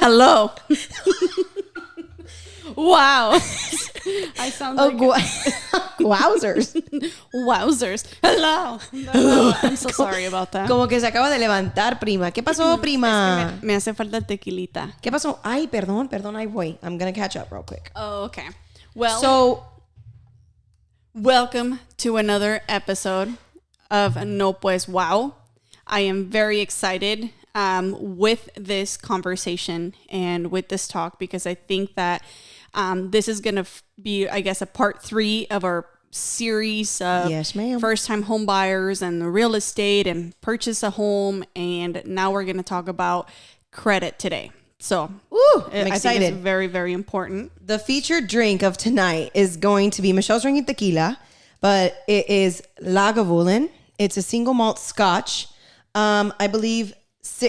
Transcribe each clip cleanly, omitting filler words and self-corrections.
Hello. Wow. I sound like... Wowzers. Wowzers. Hello. No, I'm so sorry about that. Como que se acaba de levantar, prima. ¿Qué pasó, prima? Es que me hace falta tequilita. ¿Qué pasó? Ay, perdón, ahí voy. I'm gonna catch up real quick. Oh, okay. Well, So, welcome to another episode of No Pues Guau. I am very excited with this conversation and with this talk because I think that this is going to be, I guess, a part 3 of our series of yes, ma'am. first-time home buyers and the real estate and purchase a home. And now we're going to talk about credit today. So I'm I excited. think it's very, very important. The featured drink of tonight is going to be Michelle's drinking tequila, but it is Lagavulin. It's a single malt scotch. I believe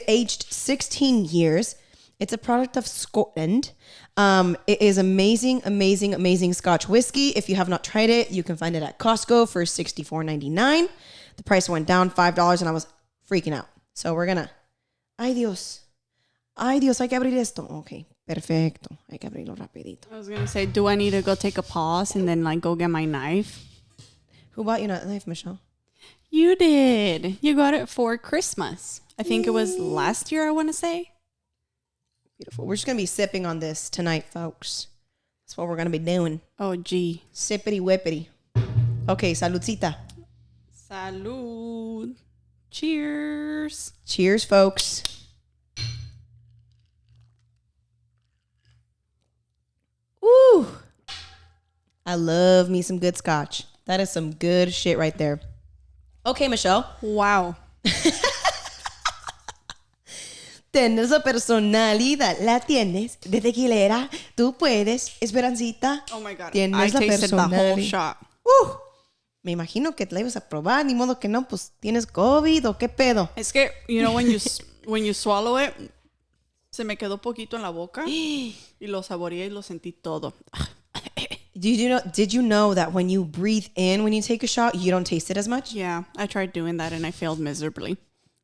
aged 16 years. It's a product of Scotland. It is amazing Scotch whiskey. If you have not tried it, you can find it at Costco for $64.99. The price went down $5 and I was freaking out. So we're gonna... Ay Dios, hay que abrir esto. Okay, perfecto. Hay que abrirlo rapidito. I was going to say, do I need to go take a pause and then like go get my knife? Who bought you that knife, Michelle? You did. You got it for Christmas. I think it was last year, I want to say. Beautiful. We're just going to be sipping on this tonight, folks. That's what we're going to be doing. Oh, gee. Sippity whippity. Okay, saludcita. Salud. Cheers. Cheers, folks. Woo! I love me some good scotch. That is some good shit right there. Okay, Michelle. Wow. Tienes la personalidad, la tienes de tequilera. Tú puedes, Esperancita. Oh my God. Tienes I la tasted the whole shot. Me imagino que te la ibas a probar, ni modo que no, pues tienes COVID o qué pedo. Es que, you know, when you swallow it, se me quedó poquito en la boca y lo saboreé y lo sentí todo. Did you know that when you breathe in, when you take a shot, you don't taste it as much? Yeah, I tried doing that and I failed miserably.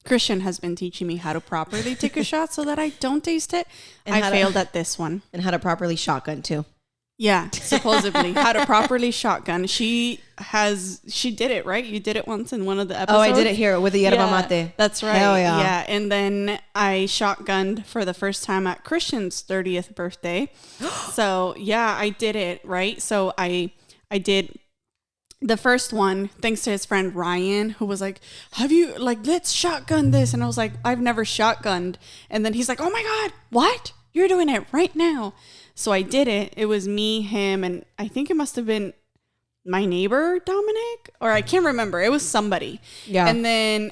Christian has been teaching me how to properly take a shot so that I don't taste it. And I failed at this one. And how to properly shotgun too. Yeah, supposedly. How to properly shotgun. She did it, right? You did it once in one of the episodes. Oh, I did it here with the yerba mate. That's right. Hell yeah. Yeah, and then I shotgunned for the first time at Christian's 30th birthday. So, yeah, I did it, right? So I did the first one, thanks to his friend Ryan, who was like, let's shotgun this. And I was like, I've never shotgunned. And then he's like, oh my God, what? You're doing it right now. So I did it. It was me, him, and I think it must have been my neighbor, Dominic, or I can't remember. It was somebody. Yeah. And then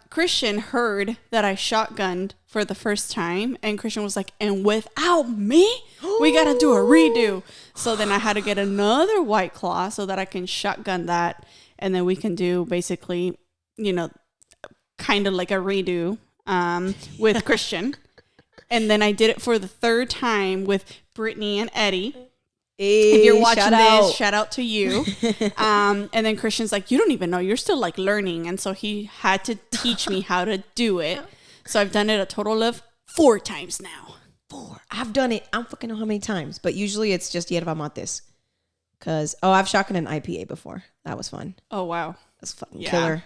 Christian heard that I shotgunned for the first time, and Christian was like, and without me, we got to do a redo. So then I had to get another White Claw so that I can shotgun that, and then we can do basically, you know, kind of like a redo with Christian. And then I did it for the third time with Brittany and Eddie. Hey, if you're watching this, shout out to you. And then Christian's like, you don't even know. You're still like learning. And so he had to teach me how to do it. So I've done it a total of 4 times now. 4. I've done it. I don't fucking know how many times. But usually it's just yerba mates. Because, I've shotgunned an IPA before. That was fun. Oh, wow. That's fucking killer.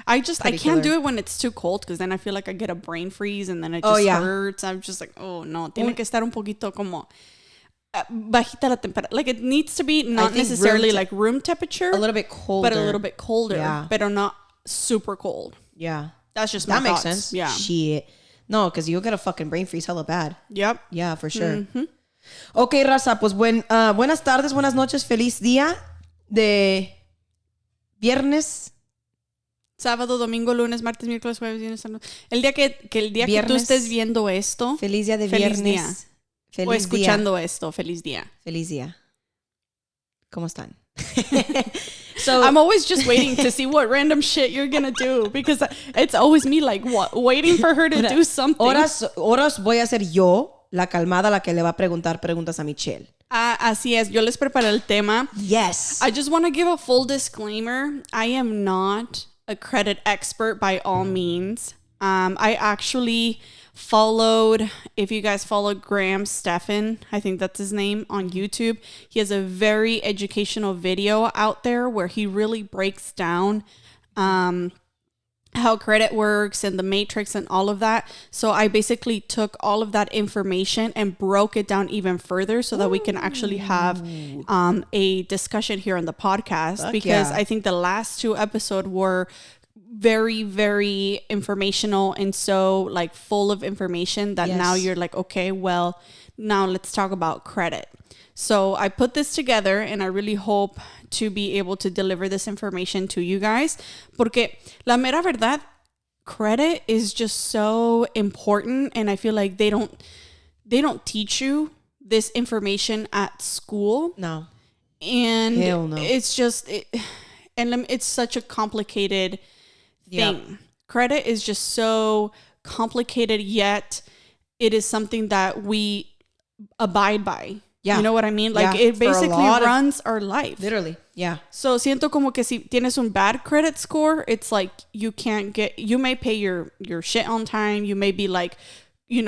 I can't do it when it's too cold because then I feel like I get a brain freeze and then it just hurts. I'm just like, oh no, tiene que estar un poquito como bajita la temperatura. Like it needs to be not necessarily like room temperature, a little bit colder, but a little bit colder, but not super cold. Yeah, that's just my thoughts. That makes sense. Yeah, shit. No, because you'll get a fucking brain freeze hella bad. Yep. Yeah, for sure. Mm-hmm. Okay, raza, pues buenas tardes, buenas noches, feliz día de viernes. Sábado, domingo, lunes, martes, miércoles, jueves, viernes, el día que tú estés viendo esto, feliz día de feliz viernes, día. Feliz o escuchando día. Esto, feliz día. Feliz día. ¿Cómo están? So I'm always just waiting to see what random shit you're gonna do because it's always me like waiting for her to do something. Horas voy a ser yo la calmada, la que le va a preguntar preguntas a Michelle. Así es, yo les preparé el tema. Yes. I just want to give a full disclaimer. I am not a credit expert by all means. I actually if you guys followed Graham Stephan, I think that's his name, on YouTube, he has a very educational video out there where he really breaks down how credit works and the matrix and all of that. So I basically took all of that information and broke it down even further so that we can actually have a discussion here on the podcast. Because I think the last 2 episodes were very, very informational and so like full of information that now you're like, okay, well, now let's talk about credit. So I put this together and I really hope to be able to deliver this information to you guys. Porque la mera verdad, credit is just so important, and I feel like they don't teach you this information at school. No. And hell no. It's just it's such a complicated thing. Yep. Credit is just so complicated, yet it is something that we abide by. Yeah. You know what I mean? Like it basically runs our life. Literally. Yeah. So siento como que si tienes un bad credit score, it's like you may pay your shit on time. You may be like,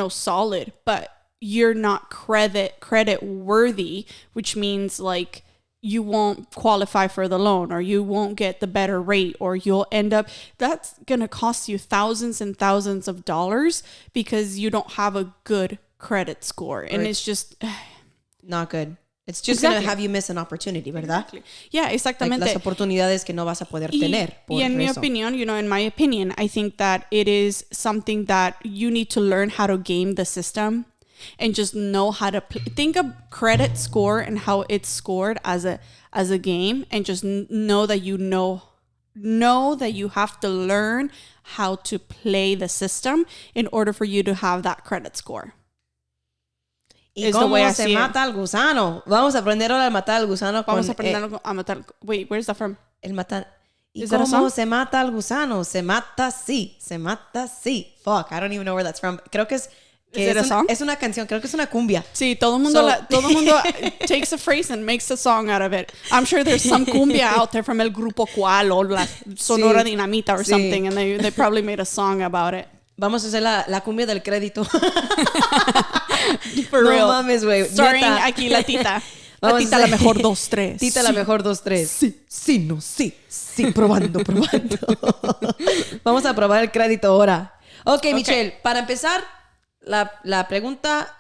solid, but you're not credit worthy, which means like you won't qualify for the loan, or you won't get the better rate, or you'll end up, that's going to cost you thousands and thousands of dollars because you don't have a good credit score. And it's just not good. It's just going to have you miss an opportunity, ¿verdad? Exactly. Yeah, exactamente. Like las oportunidades que no vas a poder tener. Y en mi opinión, in my opinion, I think that it is something that you need to learn how to game the system and just know how to think of credit score and how it's scored as a game, and just know that know that you have to learn how to play the system in order for you to have that credit score. ¿Y cómo se mata al gusano? Vamos a aprender ahora a matar al gusano. Vamos a aprender a matar. Wait, where's that from? El matar. ¿Y cómo se mata al gusano? Se mata así. Se mata así. Fuck, I don't even know where that's from. Creo que es una canción. Creo que es una cumbia. Sí, todo el mundo takes a phrase and makes a song out of it. I'm sure there's some cumbia out there from El Grupo Cual or la Sonora Dinamita or something, and they probably made a song about it. Vamos a hacer la cumbia del crédito. For real. No mames, güey. Starring aquí la Tita. La Tita la mejor 2-3. Tita la mejor 2-3. Sí, no, sí. Sí, probando. Vamos a probar el crédito ahora. Ok, Michelle, para empezar, la pregunta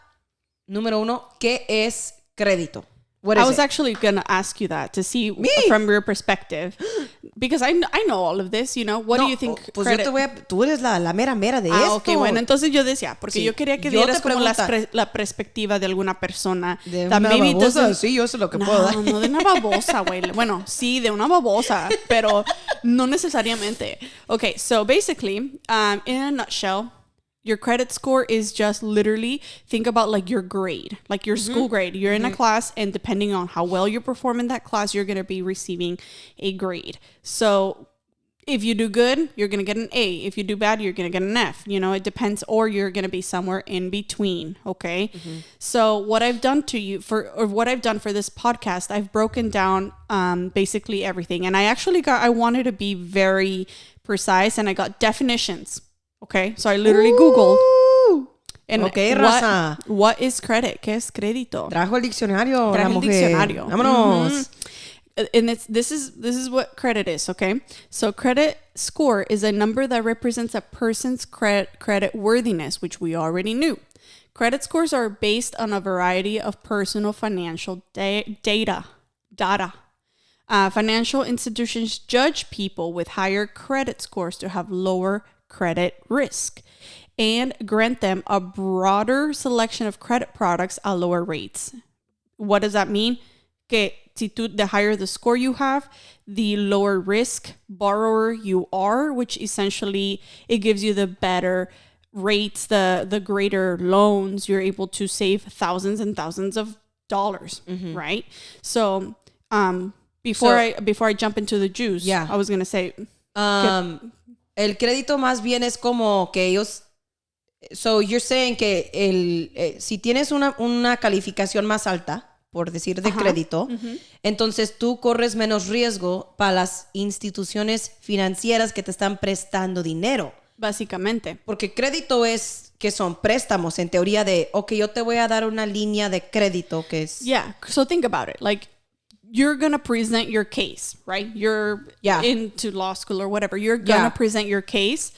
número 1, ¿qué es crédito? I was actually going to ask you that to see from your perspective, because I know all of this, What do you think? Pues credit? Tú eres la mera de esto. Ok, bueno, entonces yo decía, porque yo quería que dieras como la perspectiva de alguna persona. De una babosa, sí, yo sé lo que puedo dar. No de una babosa, güey. Bueno, sí, de una babosa, pero no necesariamente. Okay, so basically, in a nutshell, your credit score is just literally, think about like your grade, like your school grade. You're in a class, and depending on how well you perform in that class, you're going to be receiving a grade. So if you do good, you're going to get an A. If you do bad, you're going to get an F. It depends, or you're going to be somewhere in between. Okay. So what I've done what I've done for this podcast, I've broken down basically everything. And I wanted to be very precise, and I got definitions. Okay, so I literally Googled. And raza. What is credit? ¿Qué es crédito? Trajo el diccionario. Vámonos. And this is what credit is, okay? So credit score is a number that represents a person's credit worthiness, which we already knew. Credit scores are based on a variety of personal financial data. Financial institutions judge people with higher credit scores to have lower credit risk and grant them a broader selection of credit products at lower rates. What does that mean? Que the higher the score you have, the lower risk borrower you are, which essentially it gives you the better rates, the greater loans. You're able to save thousands and thousands of dollars, right? So before I jump into the juice, I was going to say el crédito más bien es como que ellos... So, you're saying que si tienes una calificación más alta, por decir de crédito, entonces tú corres menos riesgo para las instituciones financieras que te están prestando dinero. Básicamente. Porque crédito es que son préstamos en teoría de, ok, yo te voy a dar una línea de crédito que es... Yeah. So think about it. Like, you're going to present your case, right? You're into law school or whatever. You're going to present your case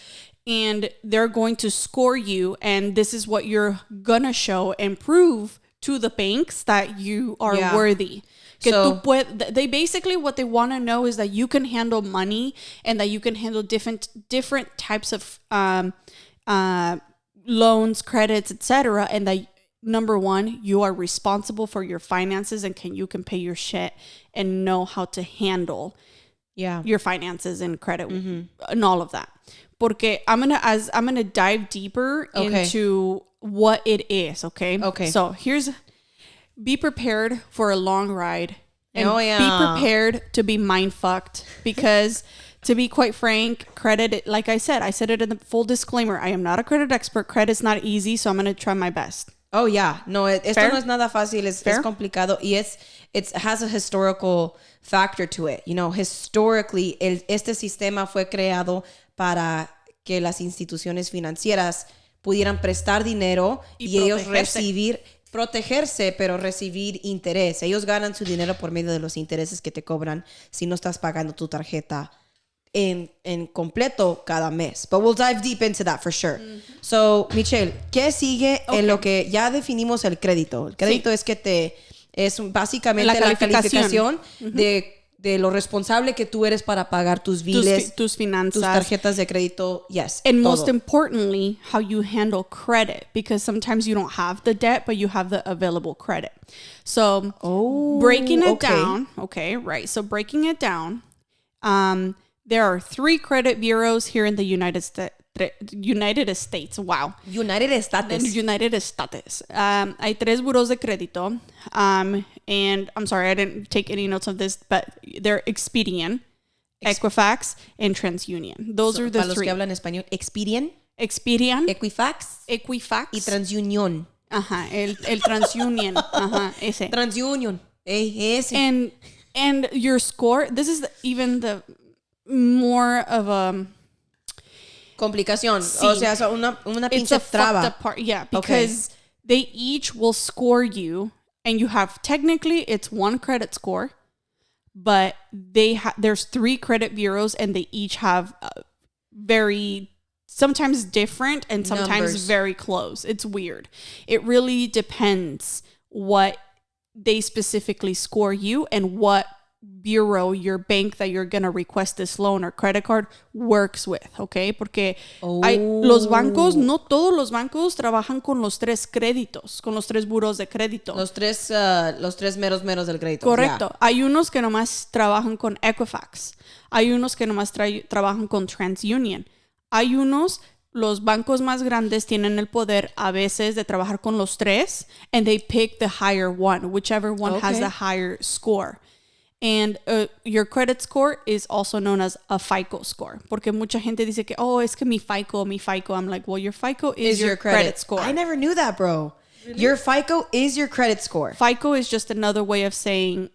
and they're going to score you. And this is what you're going to show and prove to the banks that you are worthy. So, they basically, what they want to know is that you can handle money and that you can handle different types of loans, credits, etc. And that, number one, you are responsible for your finances and you can pay your shit and know how to handle your finances and credit and all of that. Porque I'm gonna dive deeper into what it is. Okay. So be prepared for a long ride and be prepared to be mind fucked because to be quite frank, credit, like I said it in the full disclaimer. I am not a credit expert. Credit's not easy, so I'm going to try my best. Oh, yeah. No, esto no es nada fácil. Es complicado. Y it has a historical factor to it. You know, historically, este sistema fue creado para que las instituciones financieras pudieran prestar dinero y ellos protegerse, pero recibir interés. Ellos ganan su dinero por medio de los intereses que te cobran si no estás pagando tu tarjeta en completo cada mes. But we'll dive deep into that for sure. So, Michelle, ¿qué sigue en lo que ya definimos el crédito? El crédito es que es básicamente la calificación de lo responsable que tú eres para pagar tus biles, tus finanzas, tus tarjetas de crédito, yes. And most importantly, how you handle credit, because sometimes you don't have the debt, but you have the available credit. So breaking it down, So breaking it down, there are 3 credit bureaus here in the United States. Wow. United States. Hay 3 bureaus de crédito. And I'm sorry, I didn't take any notes of this, but they're Expedian, Equifax, and TransUnion. Those are the 3. Para los que hablan español, Expedian, Equifax y TransUnion. Ajá, el TransUnion. Ajá, ese. TransUnion. Ese. And your score, this is even the more of a complicación. O sea, una pinche traba. Yeah, because they each will score you, and you have, technically, it's 1 credit score, but there's 3 credit bureaus, and they each have very, sometimes different, and sometimes numbers. Very close. It's weird. It really depends what they specifically score you and what bureau, your bank that you're going to request this loan or credit card works with, okay? Porque los bancos, no todos los bancos trabajan con los 3 créditos, con los 3 buros de crédito. Los tres meros del crédito. Correcto. Yeah. Hay unos que nomás trabajan con Equifax. Hay unos que nomás trabajan con TransUnion. Hay unos, los bancos más grandes tienen el poder a veces de trabajar con los 3 and they pick the higher one, whichever one has the higher score. And your credit score is also known as a FICO score. Porque mucha gente dice que, es que mi FICO. I'm like, well, your FICO is your credit score. I never knew that, bro. Really? Your FICO is your credit score. FICO is just another way of saying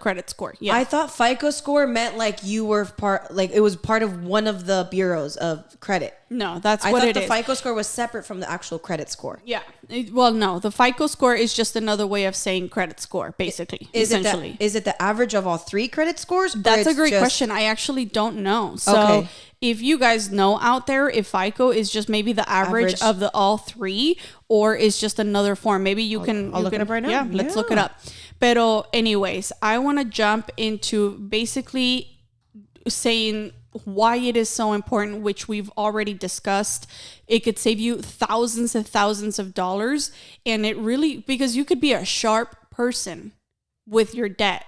credit score. Yeah. I thought FICO score meant like you were it was part of one of the bureaus of credit. No, that's what it is. I thought the FICO score was separate from the actual credit score. Yeah. No, the FICO score is just another way of saying credit score, basically. Is it the average of all 3 credit scores? That's a great question. I actually don't know. So if you guys know out there, if FICO is just maybe the average of the all 3, or is just another form, maybe you can... I'll look it up right now. Yeah, let's look it up. Pero anyways, I want to jump into basically saying why it is so important, which we've already discussed. It could save you thousands and thousands of dollars. And it really, because you could be a sharp person with your debt.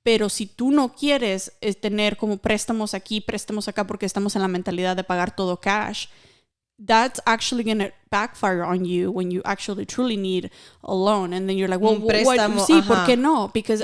Pero si tú no quieres tener como préstamos aquí, préstamos acá, porque estamos en la mentalidad de pagar todo cash, that's actually going to backfire on you when you actually truly need a loan. And then you're like, well, ¿por qué no? Because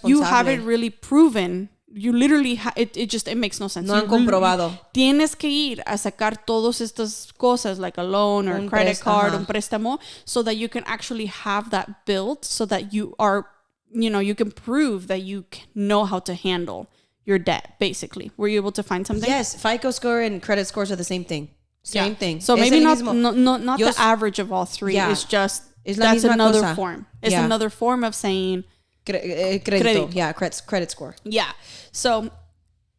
you haven't really proven. You literally, it makes no sense. No han comprobado. Tienes que ir a sacar todas estas cosas, like a loan or a credit card, un préstamo, so that you can actually have that built, so that you are, you can prove that you know how to handle your debt, basically. Were you able to find something? Yes, FICO score and credit scores are the same thing. Same thing. So maybe not the average of all three. Yeah. It's just, Es la that's misma another cosa. form. It's another form of saying Credito. Yeah, credit score. Yeah. So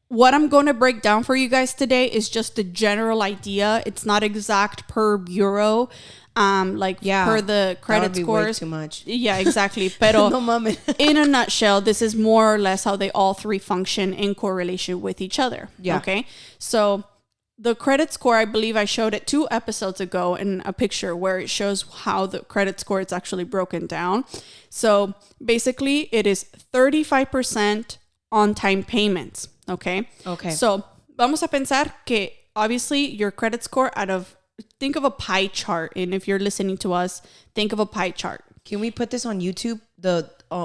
what I'm going to break down for you guys today is just a general idea. It's not exact per bureau. Per the credit that would be scores. Way too much. Yeah, exactly. Pero no mames. In a nutshell, this is more or less how they all three function in correlation with each other. Yeah. Okay. So the credit score, I believe I showed it 2 episodes ago in a picture where it shows how the credit score is actually broken down. So basically it is 35% on-time payments. Okay. So vamos a pensar que obviously your credit score think of a pie chart. And if you're listening to us, think of a pie chart. Can we put this on YouTube,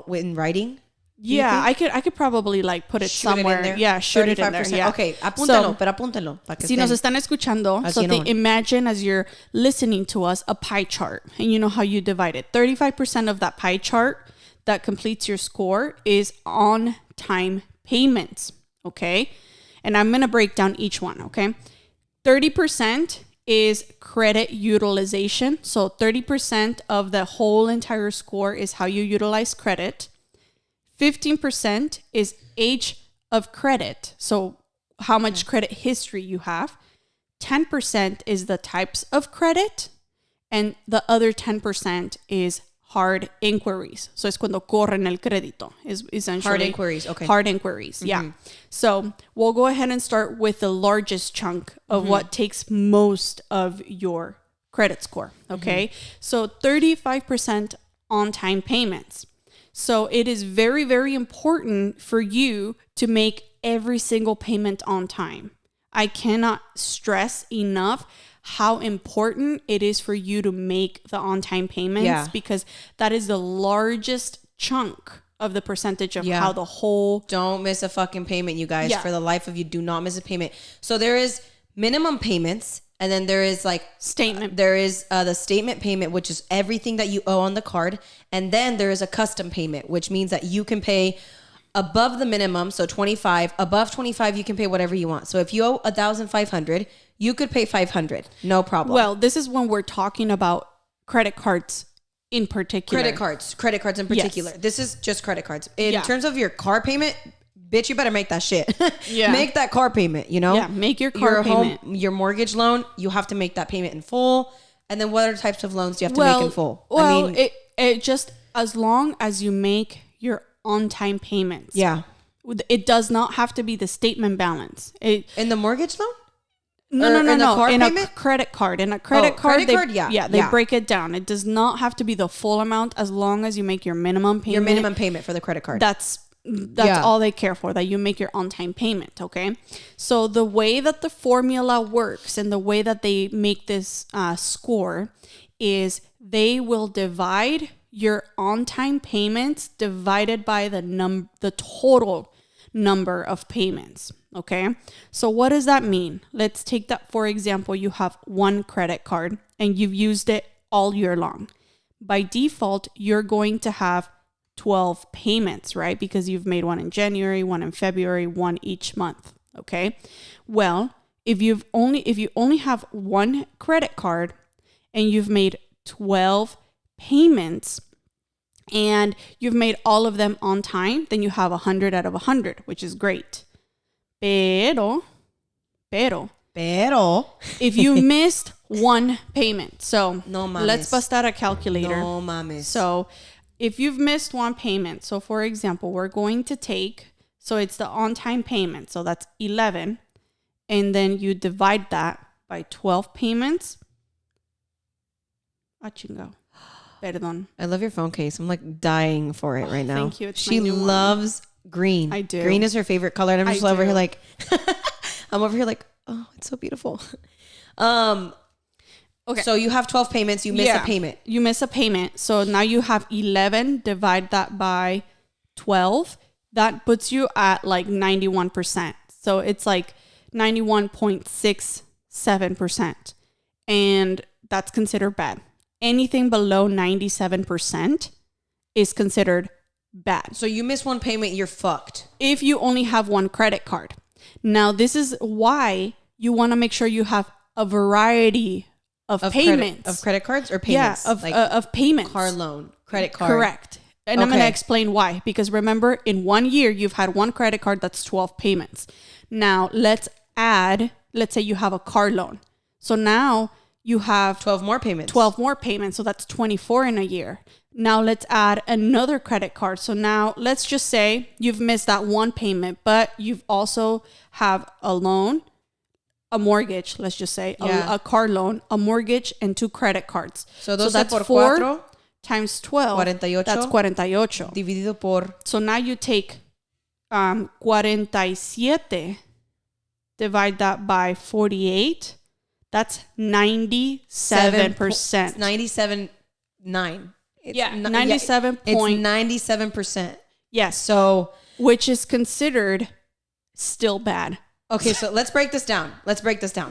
in writing? Yeah, I could probably put it somewhere. Shoot it in there. Yeah. Okay, apúntalo, pero apúntalo. Si nos están escuchando, so imagine as you're listening to us, a pie chart. And you know how you divide it. 35% of that pie chart that completes your score is on-time payments. Okay? And I'm going to break down each one. Okay? 30% is credit utilization. So 30% of the whole entire score is how you utilize credit. 15% is age of credit. So how much credit history you have. 10% is the types of credit. And the other 10% is hard inquiries. So es cuando corren el crédito. Is essentially hard inquiries. Okay. Hard inquiries. Yeah. So we'll go ahead and start with the largest chunk of what takes most of your credit score. Okay. So 35% on-time payments. So it is very, very important for you to make every single payment on time. I cannot stress enough how important it is for you to make the on-time payments because that is the largest chunk of the percentage of how the whole... Don't miss a fucking payment, you guys. For the life of you, do not miss a payment. So there is minimum payments. And then there is statement. There is the statement payment, which is everything that you owe on the card. And then there is a custom payment, which means that you can pay above the minimum. So 25, above 25, you can pay whatever you want. So if you owe 1,500, you could pay 500. No problem. Well, this is when we're talking about credit cards in particular. Credit cards in particular. Yes. This is just credit cards. In terms of your car payment, bitch, you better make that shit. Make that car payment, you know? Yeah, make your car payment. Your mortgage loan, you have to make that payment in full. And then what other types of loans do you have to make in full? Well, I mean, it just, as long as you make your on-time payments. Yeah. It does not have to be the statement balance. In the mortgage loan? No. In a credit card. In a credit card, they yeah. break it down. It does not have to be the full amount as long as you make your minimum payment. Your minimum payment for the credit card. That's all they care for, that you make your on-time payment, okay? So the way that the formula works and the way that they make this score is they will divide your on-time payments divided by the total number of payments, okay? So what does that mean? Let's take that, for example, you have one credit card and you've used it all year long. By default, you're going to have 12 payments, right? Because you've made one in January, one in February, one each month, okay? Well, if you only have one credit card and you've made 12 payments and you've made all of them on time, then you have 100 out of 100, which is great. Pero if you missed one payment, so let's bust out a calculator. No mames. So if you've missed one payment, so for example, we're going to take, so it's the on-time payment, so that's 11, and then you divide that by 12 payments. Ah, chingo. Perdón. I love your phone case. I'm like dying for it right now. Thank you. It's she loves green. I do. Green is her favorite color, and I'm just over here like, I'm over here like, oh, it's so beautiful. Okay. So you have 12 payments. You miss a payment. You miss a payment. So now you have 11. Divide that by 12. That puts you at like 91%. So it's like 91.67%. And that's considered bad. Anything below 97% is considered bad. So you miss one payment, you're fucked. If you only have one credit card. Now, this is why you want to make sure you have a variety of payments. Of credit cards or payments? Yeah, of payments. Car loan, credit card. Correct. And I'm going to explain why. Because remember, in 1 year, you've had one credit card that's 12 payments. Now, let's say you have a car loan. So now you have 12 more payments. 12 more payments. So that's 24 in a year. Now let's add another credit card. So now let's just say you've missed that one payment, but you've also have a loan, a mortgage, let's just say, a car loan, a mortgage, and 2 credit cards. So that's por 4 4 times 12. 48. That's 48. Dividido por. So now you take 47, divide that by 48. That's 97%. 97.9. It's 97 It's 97%. Yes. So, which is considered still bad. okay, so let's break this down.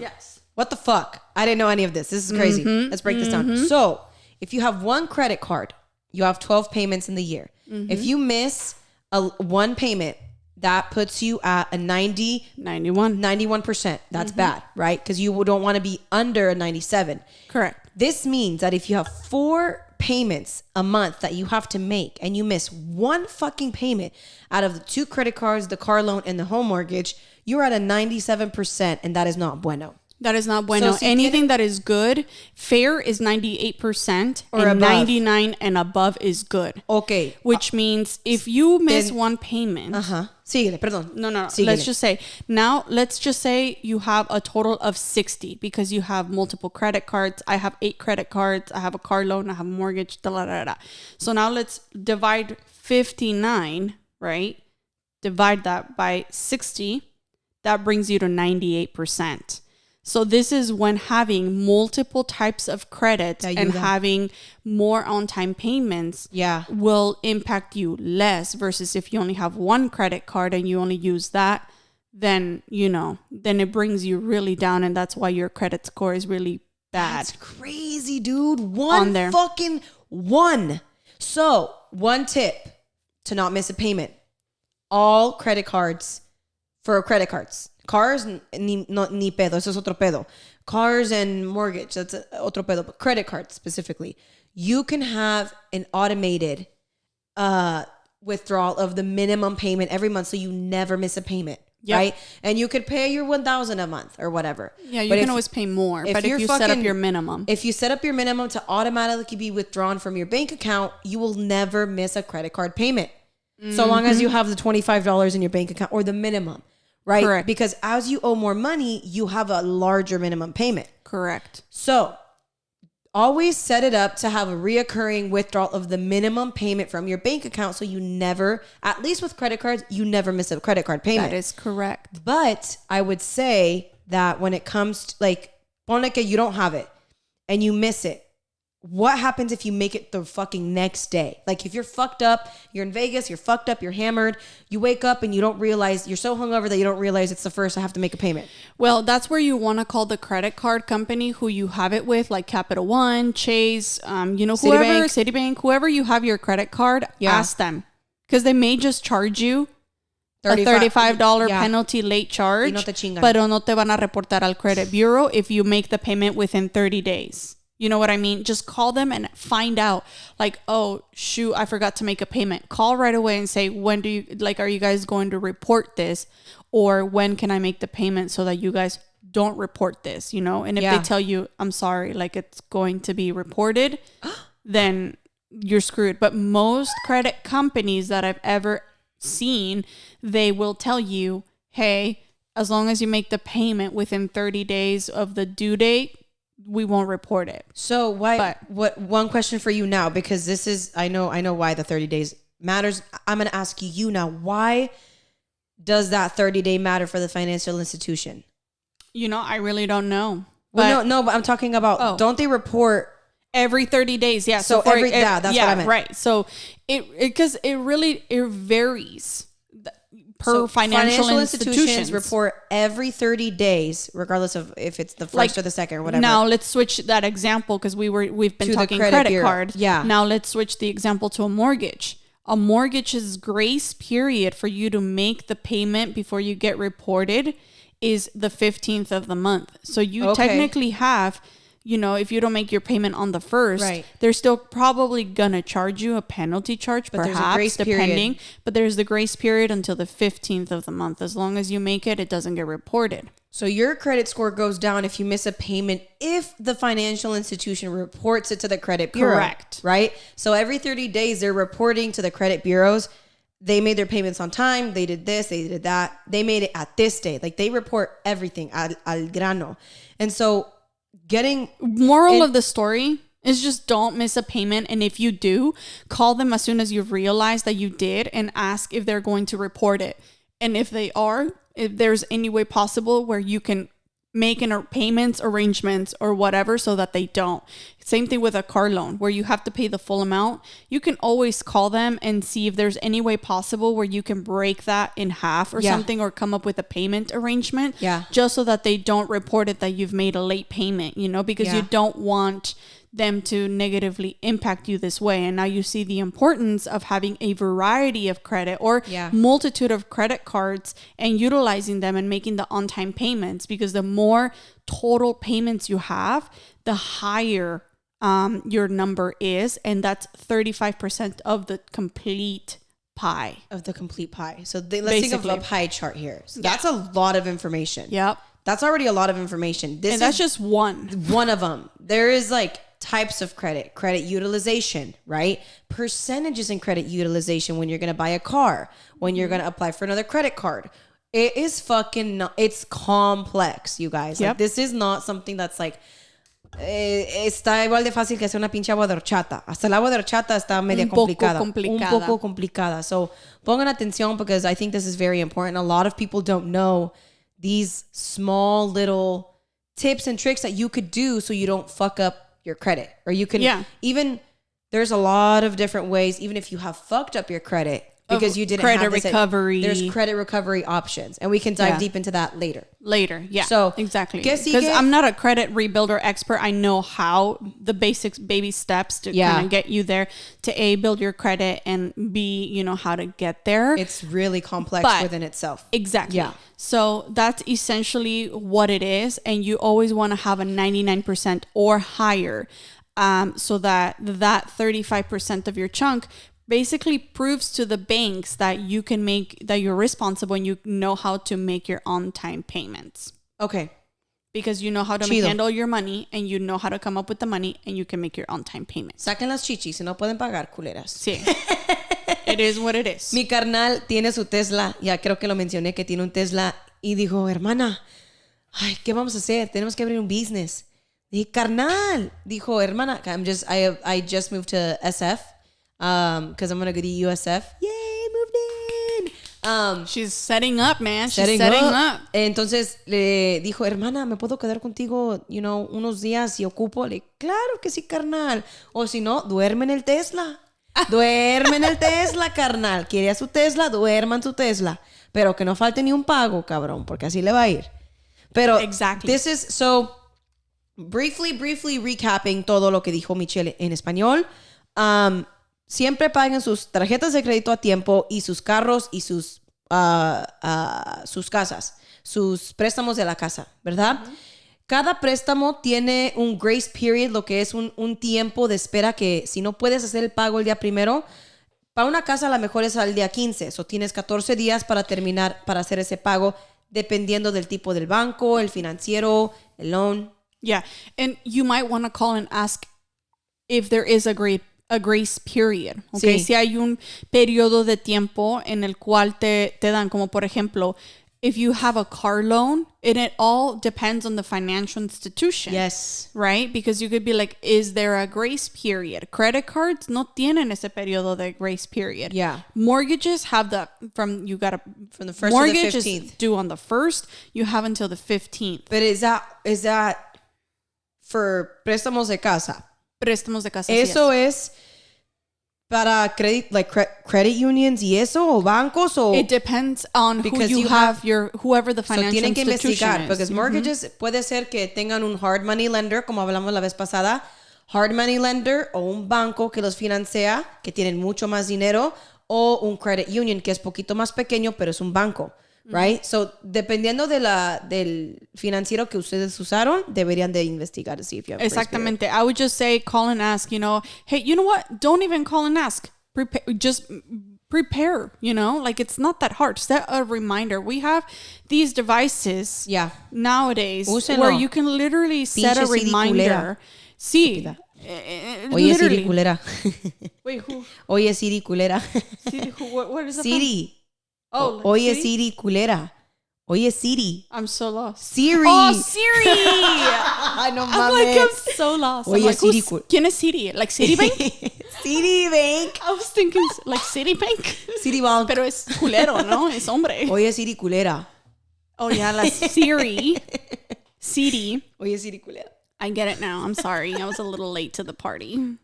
Yes. What the fuck? I didn't know any of this. This is crazy. Let's break this down. So, if you have one credit card, you have 12 payments in the year. If you miss one payment, that puts you at a 91%. That's bad, right? Because you don't want to be under a 97. Correct. This means that if you have 4 payments a month that you have to make and you miss one fucking payment out of the 2 credit cards, the car loan, and the home mortgage, you're at a 97%, and that is not bueno. That is not bueno. So anything that is good, fair is 98%, or and above. 99 and above is good. Okay. Which means if you miss one payment. Síguele, perdón. No. Síguele. Let's just say you have a total of 60 because you have multiple credit cards. I have 8 credit cards. I have a car loan. I have a mortgage. So now let's divide 59, right? Divide that by 60. That brings you to 98%. So this is when having multiple types of credit and having more on-time payments will impact you less versus if you only have one credit card and you only use that, then it brings you really down, and that's why your credit score is really bad. That's crazy, dude. Fucking one. So, one tip to not miss a payment. All credit cards for credit cards. Cars, ni pedo. Eso es otro pedo. Cars and mortgage, that's otro pedo. But credit cards specifically, you can have an automated withdrawal of the minimum payment every month, so you never miss a payment, right? And you could pay your $1,000 a month or whatever. Yeah, you can always pay more. But if you set up your minimum, to automatically be withdrawn from your bank account, you will never miss a credit card payment, so long as you have the $25 in your bank account or the minimum. Right? Correct. Because as you owe more money, you have a larger minimum payment. Correct. So always set it up to have a reoccurring withdrawal of the minimum payment from your bank account, so you never, at least with credit cards, you never miss a credit card payment. That is correct. But I would say that when it comes to, like, ponle que you don't have it and you miss it, what happens if you make it the fucking next day? Like, if you're fucked up, you're in Vegas, you're fucked up, you're hammered, you wake up and you don't realize, you're so hungover that you don't realize it's the first I have to make a payment. Well, that's where you want to call the credit card company who you have it with, like Capital One, Chase, Citibank, whoever you have your credit card, ask them. Because they may just charge you a $35 penalty late charge, pero no te van a reportar al credit bureau if you make the payment within 30 days. You know what I mean? Just call them and find out, like, oh, shoot, I forgot to make a payment. Call right away and say, when do you, like, are you guys going to report this? Or when can I make the payment so that you guys don't report this, And if they tell you, I'm sorry, like, it's going to be reported, then you're screwed. But most credit companies that I've ever seen, they will tell you, hey, as long as you make the payment within 30 days of the due date, we won't report it. So one question for you now, because this is, I know why the 30 days matters. I'm going to ask you now, why does that 30-day matter for the financial institution? I really don't know. Well, no, but I'm talking about, don't they report every 30 days? Yeah. So that's what I meant. Right. So because it varies per financial institutions report every 30 days, regardless of if it's the first or the second or whatever. Now let's switch that example, because we've been talking credit card. Yeah. Now let's switch the example to a mortgage. a mortgage's grace period for you to make the payment before you get reported is the 15th of the month. So you technically have, you know, if you don't make your payment on the 1st, they're still probably going to charge you a penalty charge, but perhaps, depending. But there's the grace period until the 15th of the month. As long as you make it, it doesn't get reported. So your credit score goes down if you miss a payment if the financial institution reports it to the credit bureau. Correct. Right? So every 30 days, they're reporting to the credit bureaus. They made their payments on time. They did this. They did that. They made it at this day. Like, they report everything al grano. And so moral of the story is just don't miss a payment. And if you do, call them as soon as you've realized that you did and ask if they're going to report it. And if they are, if there's any way possible where you can make payments arrangements or whatever so that they don't. Same thing with a car loan where you have to pay the full amount. You can always call them and see if there's any way possible where you can break that in half or something, or come up with a payment arrangement just so that they don't report it that you've made a late payment, you know, because you don't want them to negatively impact you this way. And now you see the importance of having a variety of credit or multitude of credit cards and utilizing them and making the on-time payments, because the more total payments you have, the higher your number is. And that's 35% of the complete pie. So let's think of a pie chart here. So that's a lot of information. Yep. That's already a lot of information. And that's just one of them. There is like types of credit utilization, right? Percentages in credit utilization when you're going to buy a car, when you're going to apply for another credit card. It is it's complex, you guys. Like, this is not something that's like, está igual de fácil que hacer una pinche agua de horchata. Hasta el agua de horchata está media complicada. Un poco complicada. So pongan atención, because I think this is very important. A lot of people don't know these small little tips and tricks that you could do so you don't fuck up your credit. Or you can even, there's a lot of different ways, even if you have fucked up your credit because you didn't have this recovery. There's credit recovery options, and we can dive deep into that later. Yeah. So exactly, because I'm not a credit rebuilder expert. I know how the basics, baby steps to kind of get you there to A, build your credit, and B, you know, how to get there. It's really complex within itself. Exactly. Yeah. So that's essentially what it is. And you always want to have a 99% or higher, so that 35% of your chunk basically proves to the banks that you can that you're responsible and you know how to make your on-time payments. Okay. Because you know how to handle your money, and you know how to come up with the money, and you can make your on-time payments. Saquen las chichis, si no pueden pagar, culeras. Sí. It is what it is. Mi carnal tiene su Tesla. Ya creo que lo mencioné, que tiene un Tesla. Y dijo, hermana, ay, ¿qué vamos a hacer? Tenemos que abrir un business. Dije, carnal. Dijo, hermana, I just moved to SF. Because I'm going to go to USF. Yay, moved in. She's setting up, man. She's setting up. Entonces le dijo, hermana, ¿me puedo quedar contigo, unos días si ocupo? Le dije, claro que sí, carnal. O si no, duerme en el Tesla. Duerme en el Tesla, carnal. Quiere a su Tesla, duerma en su Tesla. Pero que no falte ni un pago, cabrón, porque así le va a ir. Pero this is, so, briefly recapping todo lo que dijo Michelle en español. Siempre paguen sus tarjetas de crédito a tiempo, y sus carros y sus casas, sus préstamos de la casa, ¿verdad? Uh-huh. Cada préstamo tiene un grace period, lo que es un tiempo de espera, que si no puedes hacer el pago el día primero, para una casa a lo mejor es al día 15, o tienes 14 días para terminar, para hacer ese pago, dependiendo del tipo del banco, el financiero, el loan. Yeah, and you might want to call and ask if there is a grace period, okay? Si hay un periodo de tiempo en el cual te dan, como por ejemplo, if you have a car loan, it all depends on the financial institution. Yes. Right? Because you could be like, is there a grace period? Credit cards no tienen ese periodo de grace period. Yeah. Mortgages have from the 1st to the 15th. Mortgage is due on the 1st. You have until the 15th. But is that for préstamos de casa? Préstamos de casa. Eso es para credit unions y eso, o bancos, o it depends on who you have whoever the financial tienen que institution investigar, is. Porque mortgages puede ser que tengan un hard money lender, como hablamos la vez pasada, hard money lender, o un banco que los financia, que tienen mucho más dinero, o un credit union que es poquito más pequeño, pero es un banco. Right? So, dependiendo del financiero que ustedes usaron, deberían de investigar to see if you have Exactamente. I would just say call and ask, hey, you know what? Don't even call and ask. Just prepare, like it's not that hard. Set a reminder. We have these devices nowadays where you can literally set a reminder. Sí. Oye, Siri culera. Wait, who? Oye, Siri culera. Siri, what is that? Siri. Oh, Oye, Siri? Siri culera. Oye, Siri. I'm so lost. Siri. Oh, Siri. Ay, no I'm mames. I'm so lost. Oye, I'm Siri. ¿Quién es Siri? Like Citibank? Citibank. I was thinking like Citibank. Citibank. Pero es culero, ¿no? Es hombre. Oye, Siri culera. Oh, yeah, la Siri. Siri. Oye, Siri culera. I get it now. I'm sorry. I was a little late to the party.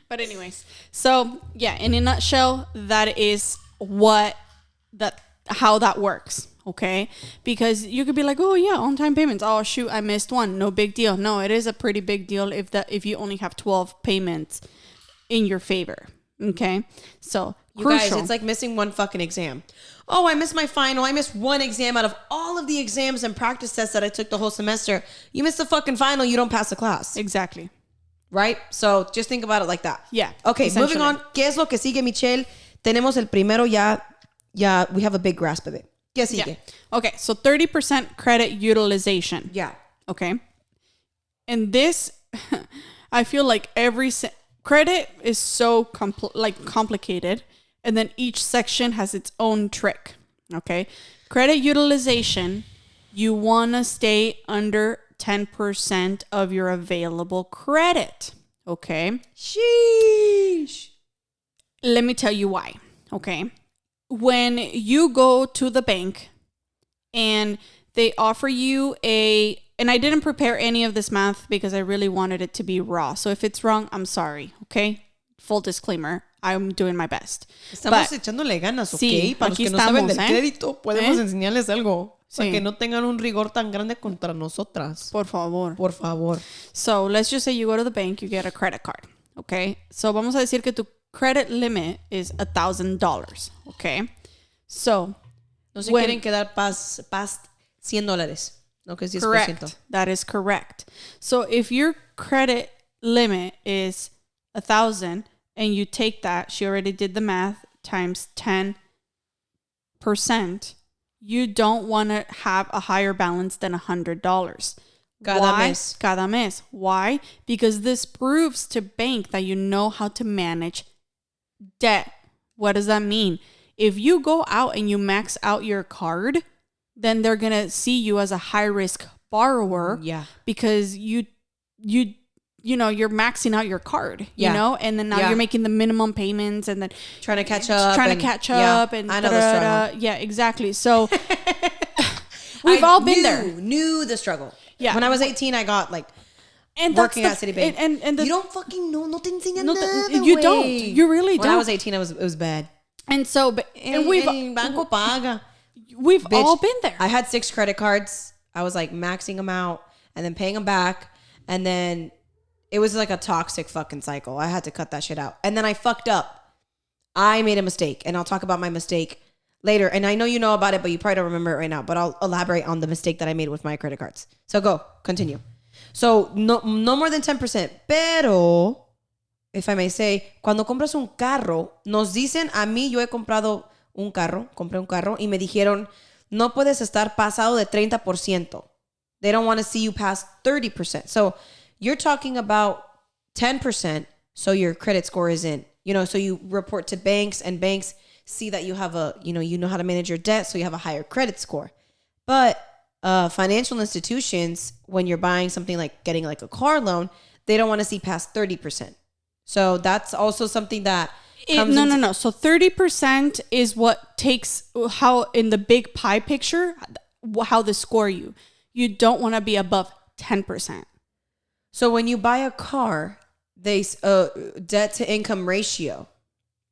But anyways. So, yeah, in a nutshell, that is how that works. Okay? Because you could be like, oh, yeah, on-time payments. Oh, shoot, I missed one. No big deal. No, it is a pretty big deal if you only have 12 payments in your favor. Okay? So, you crucial. guys, it's like missing one fucking exam. Oh, I missed my final. I missed one exam out of all of the exams and practice tests that I took the whole semester. You missed the fucking final. You don't pass the class. Exactly. Right? So just think about it like that. Yeah. Okay, moving on. ¿Qué es lo que sigue, Michelle? Tenemos el primero ya, we have a big grasp of it. ¿Qué sigue? Yeah. Okay, so 30% credit utilization. Yeah. Okay. And this, I feel like credit is so complicated. And then each section has its own trick. Okay. Credit utilization, you want to stay under 10% of your available credit. Okay. Sheesh. Let me tell you why. Okay. When you go to the bank and they offer you and I didn't prepare any of this math because I really wanted it to be raw. So if it's wrong, I'm sorry. Okay. Full disclaimer. I'm doing my best. Estamos echándole ganas, ¿ok? Sí, para los que no saben del crédito, podemos enseñarles algo. Para que no tengan un rigor tan grande contra nosotras. Por favor. Por favor. So, let's just say you go to the bank, you get a credit card. Okay? So, vamos a decir que tu credit limit is $1,000. Okay? So, no se quieren quedar past $100. No que 10%. Correct. That is correct. So, if your credit limit is $1,000, and you take that, she already did the math, times 10%, you don't want to have a higher balance than $100. Cada mes. Why? Because this proves to bank that you know how to manage debt. What does that mean? If you go out and you max out your card, then they're going to see you as a high-risk borrower. Yeah. Because you're maxing out your card, and then now you're making the minimum payments and then trying to catch up. And I know the struggle. Yeah, exactly. So we've all been there. Knew the struggle. Yeah. When I was 18, I got working at Citibank. And you don't fucking know. No te enseñan nada, you don't. You really don't. When I was 18, it was bad. And so, we've Banco paga. We've all been there. I had 6 credit cards. I was maxing them out and then paying them back, and then it was like a toxic fucking cycle. I had to cut that shit out. And then I fucked up. I made a mistake. And I'll talk about my mistake later. And I know you know about it, but you probably don't remember it right now. But I'll elaborate on the mistake that I made with my credit cards. So go. Continue. So no more than 10%. Pero, if I may say, cuando compras un carro, nos dicen, a mí yo compré un carro y me dijeron, no puedes estar pasado de 30%. They don't want to see you past 30%. So you're talking about 10%, so your credit score isn't, so you report to banks, and banks see that you have you know how to manage your debt, so you have a higher credit score. But financial institutions, when you're buying something like getting a car loan, they don't want to see past 30%. So that's also something that No. So 30% is what takes how in the big pie picture, how they score you. You don't want to be above 10%. So when you buy a car, they debt to income ratio.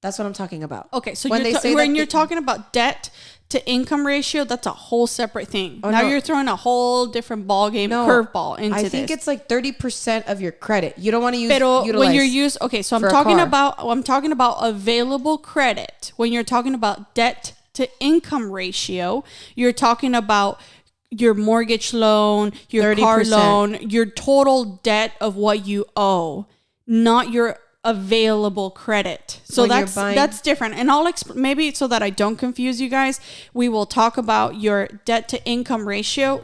That's what I'm talking about. Okay, so when you're talking about debt to income ratio, that's a whole separate thing. Oh, now no. you're throwing a whole different ball game, curveball into this. I think it's like 30% of your credit. You don't want to utilize. When you're okay, so I'm talking about available credit. When you're talking about debt to income ratio, you're talking about your mortgage loan, your 30%. Car loan, your total debt of what you owe, not your available credit. So when that's different. And I'll maybe so that I don't confuse you guys, we will talk about your debt to income ratio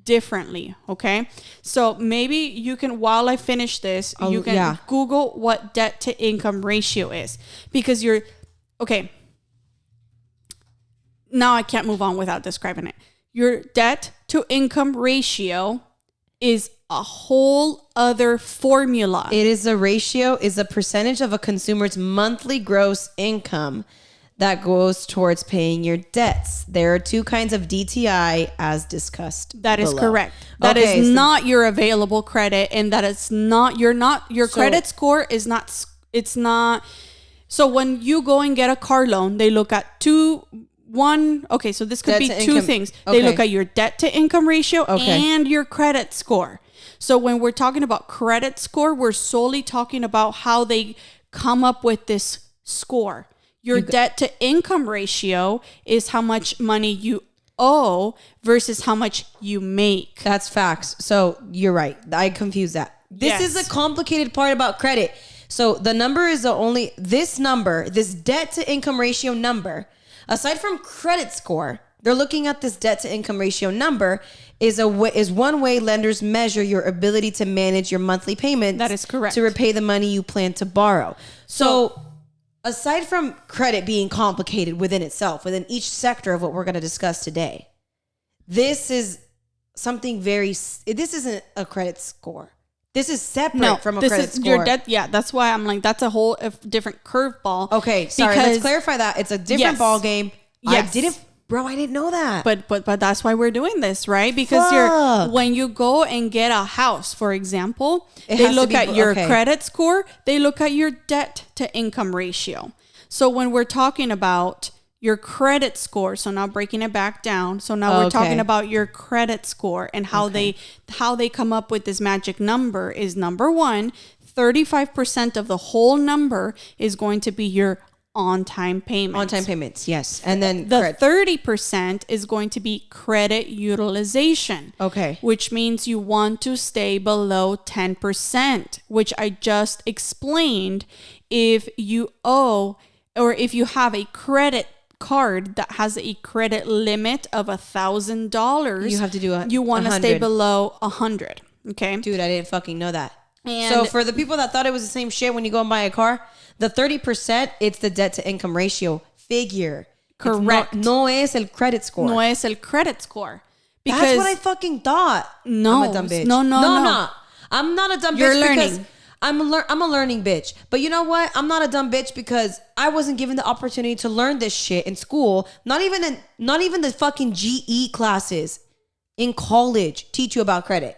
differently. Okay. So maybe you can, while I finish this, you can Google what debt to income ratio is, because okay. Now I can't move on without describing it. Your debt to income ratio is a whole other formula. It is a percentage of a consumer's monthly gross income that goes towards paying your debts. There are two kinds of DTI as discussed. That is correct. That is not your available credit, and that is not your credit score is not, it's not. So when you go and get a car loan, they look at okay, so this could be two things. They look at your debt to income ratio and your credit score. So when we're talking about credit score, we're solely talking about how they come up with this score. Your debt to income ratio is how much money you owe versus how much you make. That's facts. So you're right. I confused that. This is a complicated part about credit. So the number is this debt to income ratio number, aside from credit score, they're looking at this debt to income ratio number is one way lenders measure your ability to manage your monthly payments. That is correct. To repay the money you plan to borrow. So aside from credit being complicated within itself, within each sector of what we're going to discuss today, this is something this isn't a credit score. This is separate from a credit score. Your debt. Yeah, that's why I'm like, that's a whole different curveball. Okay, sorry. Let's clarify that. It's a different ball game. Yes. I didn't know that. But that's why we're doing this, right? Because when you go and get a house, for example, they look at your credit score. They look at your debt to income ratio. So when we're talking about your credit score, so now breaking it back down. So now we're talking about your credit score and how they come up with this magic number is, number one, 35% of the whole number is going to be your on-time payments. On-time payments, yes. And then the 30% is going to be credit utilization. Okay. Which means you want to stay below 10%, which I just explained. If you owe, or if you have a credit card that has a credit limit of $1,000, you have to do you want to stay below 100. Okay. Dude, I didn't fucking know that. And so for the people that thought it was the same shit when you go and buy a car, the 30%, it's the debt to income ratio figure. Correct. No es el credit score. No es el credit score. Because that's what I fucking thought. No. I'm a dumb bitch. No. I'm not a dumb bitch. You're learning. Because I'm a learning bitch. But you know what? I'm not a dumb bitch because I wasn't given the opportunity to learn this shit in school. Not even the fucking GE classes in college teach you about credit.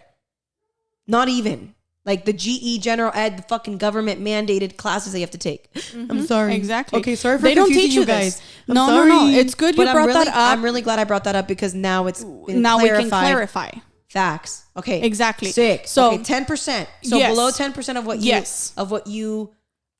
Not even. Like the GE general ed, the fucking government mandated classes that you have to take. Mm-hmm. I'm sorry. Exactly. Okay, sorry for they confusing don't teach you guys. No. It's good you brought that up. I'm really glad I brought that up because now it's been now clarified. We can clarify. Facts. Okay. Exactly. Sick. So 10%. So below 10%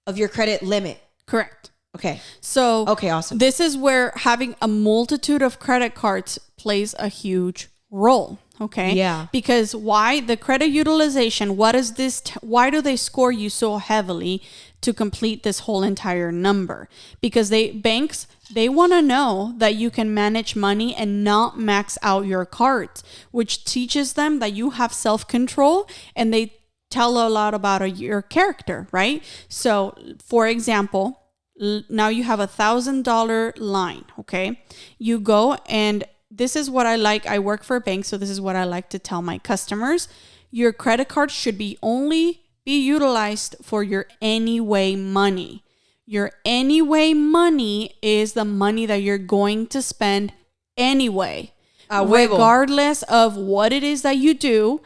of your credit limit. Correct. Okay. So awesome. This is where having a multitude of credit cards plays a huge role. Okay. Yeah. Because why the credit utilization? What is this? Why do they score you so heavily to complete this whole entire number? Because banks want to know that you can manage money and not max out your cards, which teaches them that you have self-control, and they tell a lot about your character, right? So, for example, now you have $1,000 line. Okay, you go and this is what I like. I work for a bank, so this is what I like to tell my customers. Your credit card should only be utilized for your anyway money. Your anyway money is the money that you're going to spend anyway. Regardless of what it is that you do,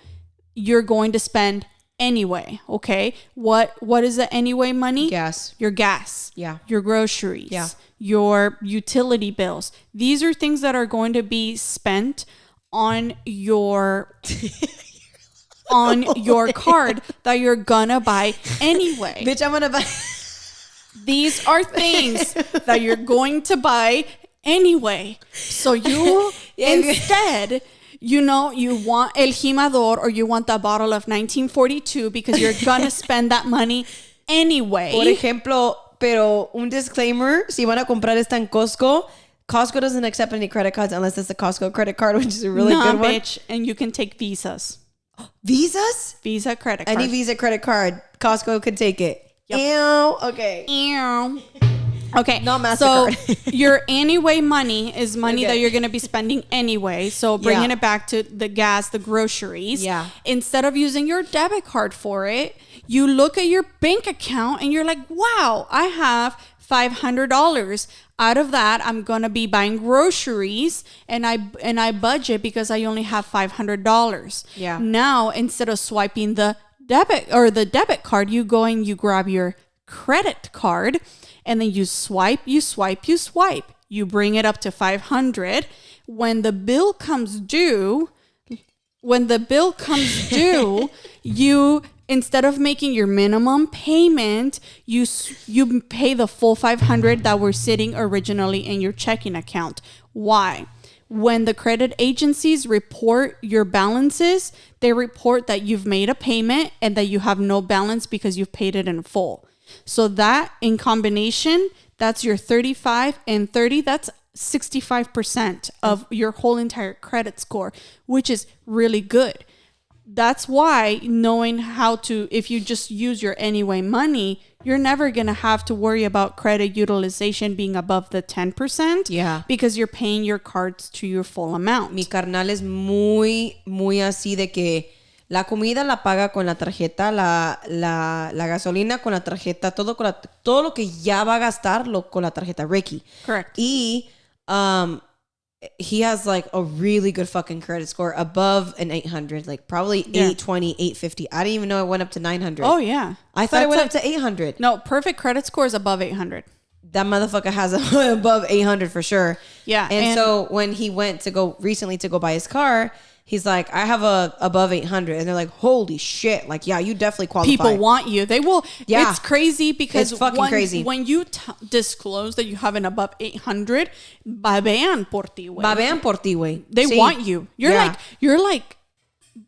you're going to spend anyway, okay? What is the anyway money? Gas. Your gas. Yeah. Your groceries. Yeah. Your utility bills. These are things that are going to be spent on your card that you're gonna buy anyway. Bitch, I'm gonna buy. These are things that you're going to buy anyway. So you instead, you want El Jimador or you want the bottle of 1942 because you're gonna spend that money anyway. Por ejemplo, pero un disclaimer, si van a comprar esta en Costco doesn't accept any credit cards unless it's a Costco credit card, which is a really good one. Bitch, and you can take Visas. Visas? Visa credit card. Any Visa credit card, Costco could take it. Yep. Ew. Okay. Ew. Okay. Not MasterCard. So your anyway money is money that you're going to be spending anyway. So bringing it back to the gas, the groceries. Yeah. Instead of using your debit card for it, you look at your bank account and you're like, wow, I have $500. Out of that, I'm going to be buying groceries and I budget because I only have $500. Yeah. Now, instead of swiping the debit card, you go and you grab your credit card and then you swipe. You bring it up to 500. When the bill comes due, you, instead of making your minimum payment, you pay the full 500 that were sitting originally in your checking account. Why? When the credit agencies report your balances, they report that you've made a payment and that you have no balance because you've paid it in full. So that in combination, that's your 35 and 30. That's 65% of your whole entire credit score, which is really good. That's why knowing how to, if you just use your anyway money, you're never going to have to worry about credit utilization being above the 10%. Yeah. Because you're paying your cards to your full amount. Mi carnal es muy así de que la comida la paga con la tarjeta, la gasolina con la tarjeta, todo lo que ya va a gastar con la tarjeta, Ricky. Correct. Y he has like a really good fucking credit score above an 800, like probably 820, 850. I didn't even know it went up to 900. Oh, yeah. I thought it went up to 800. No, perfect credit score is above 800. That motherfucker has above 800 for sure. Yeah. And so when he went recently to go buy his car, he's like, I have a above 800. And they're like, holy shit. Like, yeah, you definitely qualify. People want you. They will. Yeah. It's crazy because it's fucking crazy. When you disclose that you have an above 800, babean por ti, güey. Babean por ti, güey. They want you. You're like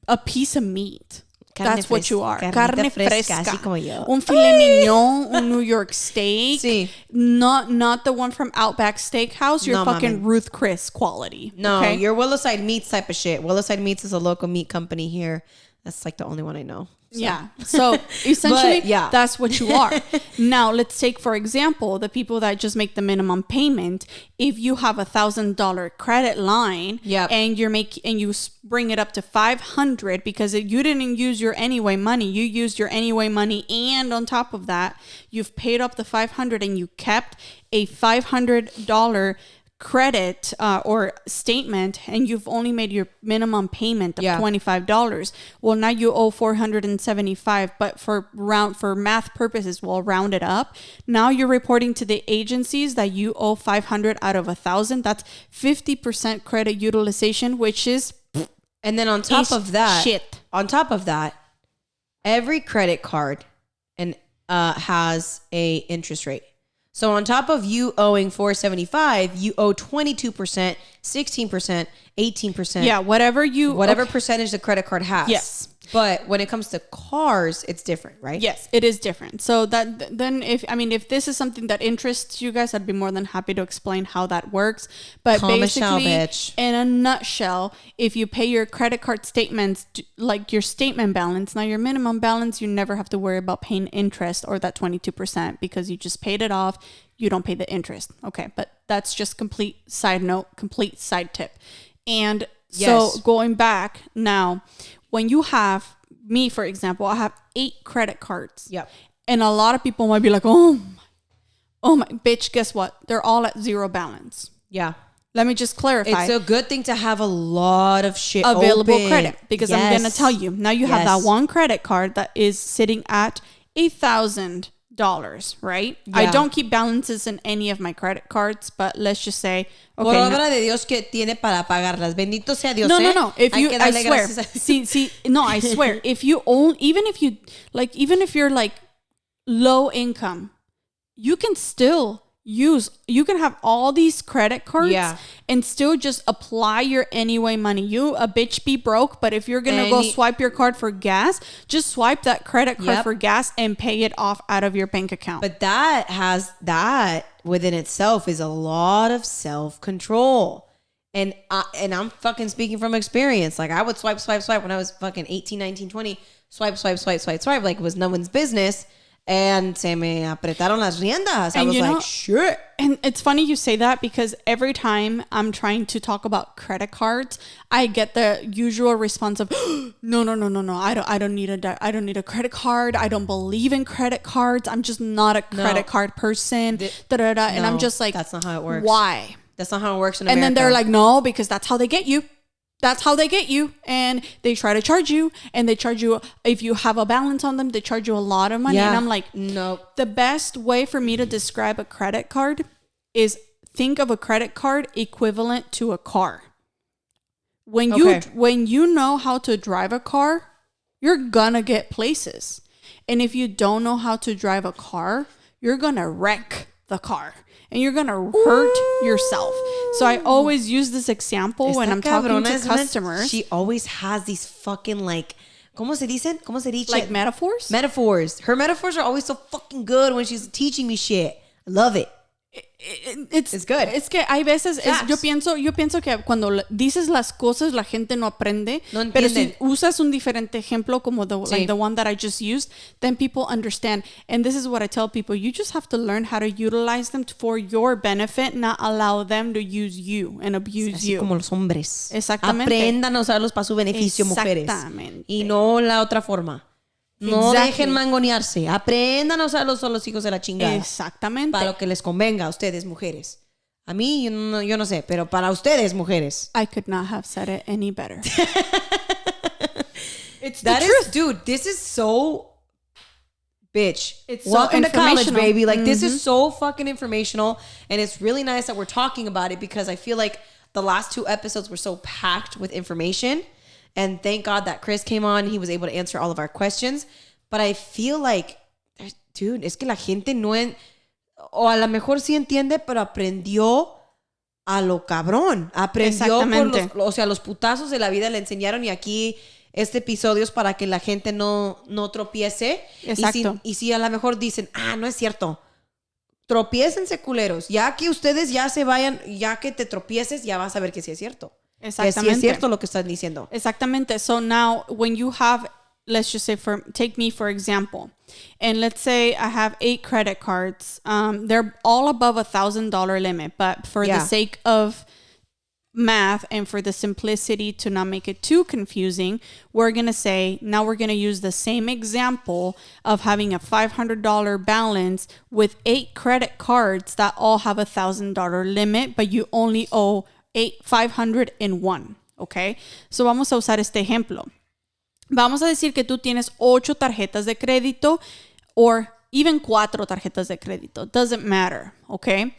a piece of meat. That's what you are. Carne fresca. Así como yo. Un filet mignon, un New York steak. Sí. Not the one from Outback Steakhouse. You're fucking mami. Ruth Chris quality. No, okay? You're Willowside Meats type of shit. Willowside Meats is a local meat company here. That's like the only one I know. So. Yeah. So essentially, that's what you are. Now, let's take, for example, the people that just make the minimum payment. If you have $1,000 credit line and you bring it up to 500 because you didn't use your anyway money, you used your anyway money. And on top of that, you've paid up the 500 and you kept a $500 credit or statement and you've only made your minimum payment of $25. Well, now you owe $475, but for math purposes, we'll round it up. Now you're reporting to the agencies that you owe $500 out of $1,000. That's 50% credit utilization, which is and then on top of that, every credit card has a interest rate. So on top of you owing $475, you owe 22%, 16%, 18%. Yeah, whatever percentage the credit card has. Yes. But when it comes to cars, it's different, right? Yes, it is different. So if this is something that interests you guys, I'd be more than happy to explain how that works. But basically, in a nutshell, if you pay your credit card statements, like your statement balance, now your minimum balance, you never have to worry about paying interest or that 22% because you just paid it off. You don't pay the interest. Okay, but that's just complete side tip. And so going back now, when you have me, for example, I have 8 credit cards. Yep. And a lot of people might be like, oh my, bitch, guess what? They're all at zero balance. Yeah. let me just clarify. It's a good thing to have a lot of shit available open. credit, because I'm going to tell you. Now you have that one credit card that is sitting at $1,000, right? Yeah. I don't keep balances in any of my credit cards, but let's just say, okay. Por obra de Dios que tiene para pagarlas. Bendito sea Dios. No. If you, I swear. I swear. If you own, even if you're like low income, you can still you can have all these credit cards and still just apply your anyway money. You a bitch be broke, but if you're gonna go swipe your card for gas, just swipe that credit card for gas and pay it off out of your bank account. But that within itself is a lot of self-control. And I'm fucking speaking from experience. Like I would swipe when I was fucking 18, 19, 20. Swipe like it was no one's business. And se me apretaron las riendas. I was like, shit. And it's funny you say that, because every time I'm trying to talk about credit cards, I get the usual response of, no. I don't need a credit card. I don't believe in credit cards. I'm just not a credit card person. And I'm just like, that's not how it works. Why? That's not how it works in America. And then they're like, no, because that's how they get you. That's how they get you. And they try to charge you. And they charge you, if you have a balance on them, they charge you a lot of money. And I'm like, no. The best way for me to describe a credit card is think of a credit card equivalent to a car. When you know how to drive a car, you're gonna get places. And if you don't know how to drive a car, you're gonna wreck the car. And you're going to hurt yourself. So I always use this example when I'm talking to customers. She always has these fucking like, ¿cómo se dicen? ¿Cómo se dice? Like metaphors? Metaphors. Her metaphors are always so fucking good when she's teaching me shit. I love it. It's good. Es que hay veces, yo pienso que cuando dices las cosas la gente no aprende, pero si usas un diferente ejemplo como like the one that I just used, then people understand. And this is what I tell people, you just have to learn how to utilize them for your benefit, not allow them to use you and abuse you. Como los hombres. Exactamente. Aprendan a usarlos para su beneficio, mujeres. Y no la otra forma. No dejen mangonearse. Aprendan a usarlos son los hijos de la chingada. Exactamente. Para lo que les convenga a ustedes, mujeres. A mí, yo no sé, pero para ustedes, mujeres. I could not have said it any better. It's the truth. Dude, this is so... Bitch. It's welcome so to college, baby. Like, this is so fucking informational. And it's really nice that we're talking about it, because I feel like the last 2 episodes were so packed with information. And thank God that Chris came on. He was able to answer all of our questions. But I feel like, dude, es que la gente no... o a lo mejor sí entiende, pero aprendió a lo cabrón. Aprendió por los putazos de la vida le enseñaron. Y aquí este episodio es para que la gente no tropiece. Exacto. Y si a lo mejor dicen, no es cierto. Tropiécense, culeros. Ya que ustedes ya se vayan, ya que te tropieces, ya vas a ver que sí es cierto. Exactamente. Que sí es cierto lo que están diciendo. Exactamente. So now, when you have, let's just say, take me for example, and let's say I have 8 credit cards. They're all above $1,000 limit, but for the sake of math and for the simplicity to not make it too confusing, we're going to say, now we're going to use the same example of having a $500 balance with 8 credit cards that all have $1,000 limit, but you only owe $501, okay? So vamos a usar este ejemplo. Vamos a decir que tú tienes 8 tarjetas de crédito or even 4 tarjetas de crédito. Doesn't matter, okay?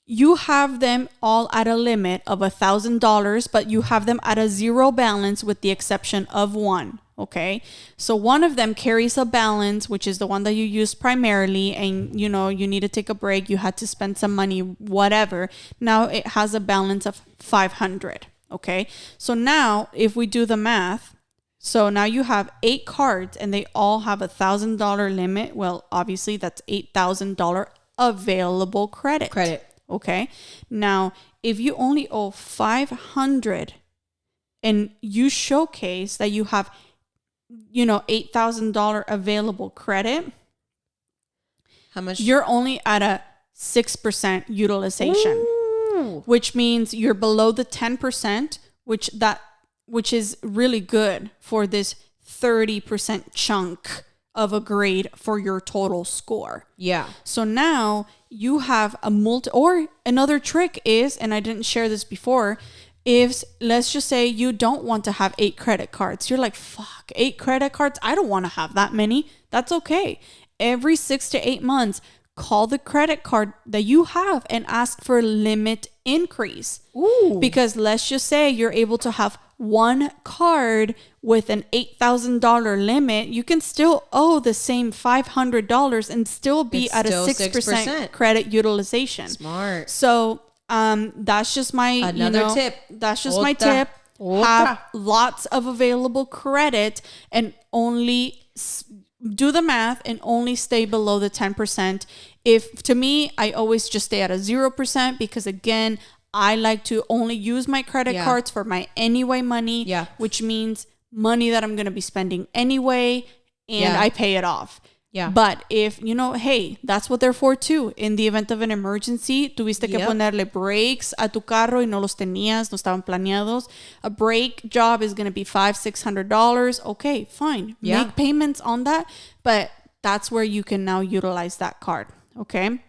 You have them all at a limit of $1,000, but you have them at a 0 balance with the exception of 1, okay? So one of them carries a balance, which is the one that you use primarily, and you know, you need to take a break, you had to spend some money, whatever. Now it has a balance of 500, okay? So now if we do the math, so now you have 8 cards and they all have $1,000 limit. Well, obviously that's $8,000 available credit. Okay. Now, if you only owe $500 and you showcase that you have, you know, $8,000 available credit, how much? You're only at a 6% utilization, which means you're below the 10%, which is really good for this 30% chunk of a grade for your total score. Yeah. So now you have or another trick is, and I didn't share this before, if let's just say you don't want to have 8 credit cards. You're like, fuck, 8 credit cards? I don't want to have that many. That's okay. Every 6 to 8 months, call the credit card that you have and ask for limit increase. Ooh. Because let's just say you're able to have one card with an $8,000 limit, you can still owe the same $500 and still be at a 6% credit utilization. Smart. So that's just my tip. That's just my tip. Have lots of available credit and only do the math and only stay below the 10%. If to me, I always just stay at a 0% because again, I like to only use my credit cards for my anyway money, which means money that I'm going to be spending anyway, and I pay it off. Yeah. But if, hey, that's what they're for too. In the event of an emergency, tuviste que ponerle brakes a tu carro y no los tenías, no estaban planeados. A brake job is going to be $500-$600. Okay, fine. Yeah. Make payments on that. But that's where you can now utilize that card. Okay.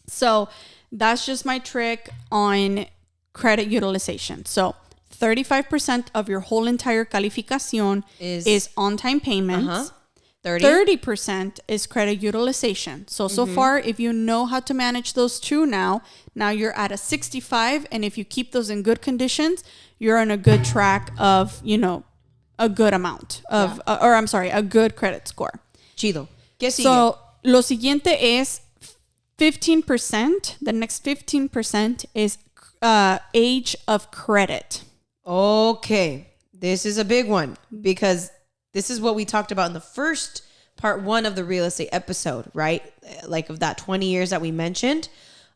So that's just my trick on credit utilization. So 35% of your whole entire calificación is on-time payments. 30% is credit utilization. So far, if you know how to manage those two now you're at a 65. And if you keep those in good conditions, you're on a good track of, a good amount of, a good credit score. Chido. ¿Qué sigue? So, lo siguiente es 15%. The next 15% is age of credit. Okay. This is a big one because this is what we talked about in the first part 1 of the real estate episode, right? Like of that 20 years that we mentioned.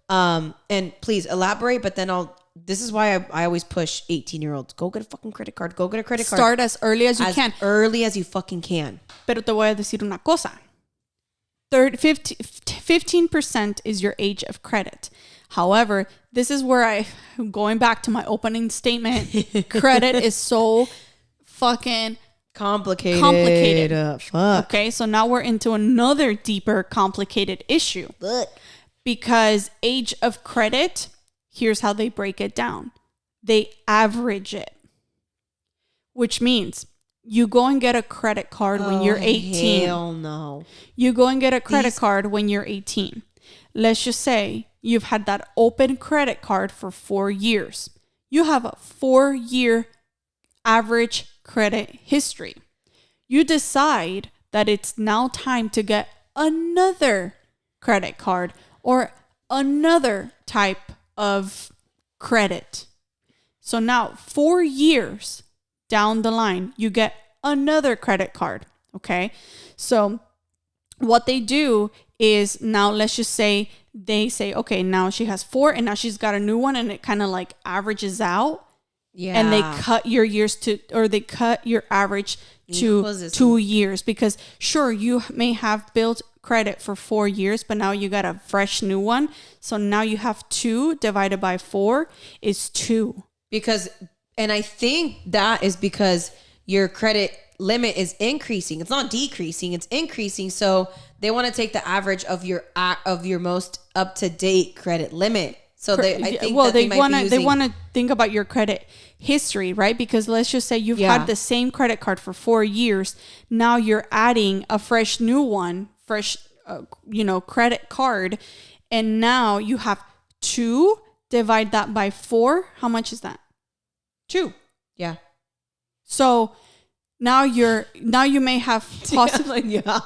And please elaborate, but then this is why I always push 18-year-olds. Go get a fucking credit card. Go get a credit card. Start as early as you can. As early as you fucking can. Pero te voy a decir una cosa. 15% is your age of credit. However, this is where going back to my opening statement, credit is so fucking complicated. Fuck. Okay, so now we're into another deeper complicated issue. Because age of credit, here's how they break it down. They average it. Which means you go and get a credit card when you're 18. Hell no. You go and get a credit card when you're 18. Let's just say you've had that open credit card for 4 years. You have a 4-year average credit history. You decide that it's now time to get another credit card or another type of credit. So now 4 years down the line, you get another credit card. Okay. So what they do is now let's just say they say, okay, now she has 4 and now she's got a new one and it kind of like averages out. Yeah. And they cut your years they cut your average to 2 years because sure, you may have built credit for 4 years, but now you got a fresh new one. So now you have 2 divided by 4 is 2. And I think that is because your credit limit is increasing. It's not decreasing, it's increasing. So they want to take the average of your most up-to-date credit limit. So they want to think about your credit history, right? Because let's just say you've had the same credit card for 4 years. Now you're adding a fresh new one, credit card, and now you have 2. Divide that by 4. How much is that? 2. Yeah. So now you may have possibly yeah.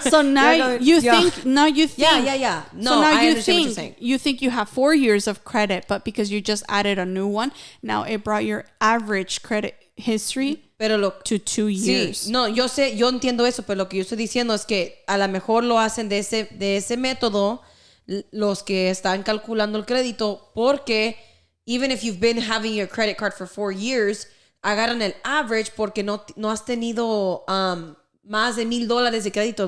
So now you think yeah. No, so now I understand what you're saying. You think you have 4 years of credit, but because you just added a new one, now it brought your average credit history to 2 years. Sí, no, yo entiendo eso, pero lo que yo estoy diciendo es que a lo mejor lo hacen de ese método los que están calculando el crédito porque even if you've been having your credit card for 4 years, agarran el average porque no has tenido más de $1,000 de crédito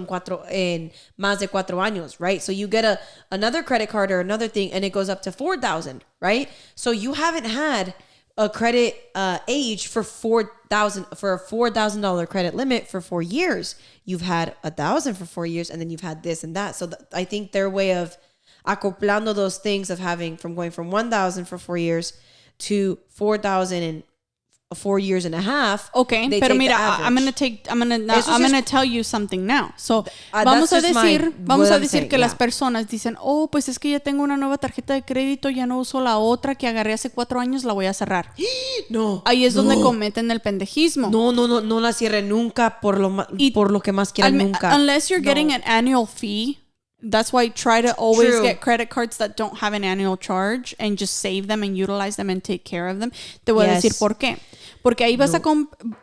en más de 4 años, right? So you get another credit card or another thing and it goes up to $4,000, right? So you haven't had a credit age for a $4,000 credit limit for 4 years. You've had 1,000 for 4 years, and then you've had this and that. So I think their way of acoplando those things of having going from 1,000 for 4 years to 4,000 in 4 years and a half. Okay, pero mira, I'm gonna tell you something now. So vamos a decir que las personas dicen, oh, pues es que ya tengo una nueva tarjeta de crédito, ya no uso la otra que agarré hace 4 años, la voy a cerrar. No. Ahí es donde cometen el pendejismo. No la cierren nunca por lo que más quieran nunca. Unless you're getting an annual fee. That's why try to always get credit cards that don't have an annual charge and just save them and utilize them and take care of them. Te voy a decir por qué. Porque ahí vas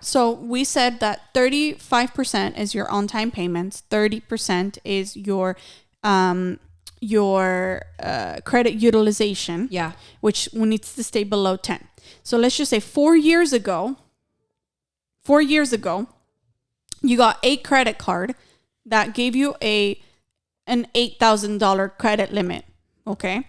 so we said that 35% is your on-time payments, 30% is your credit utilization, which needs to stay below 10. So let's just say 4 years ago, you got a credit card that gave you an $8,000 credit limit, okay?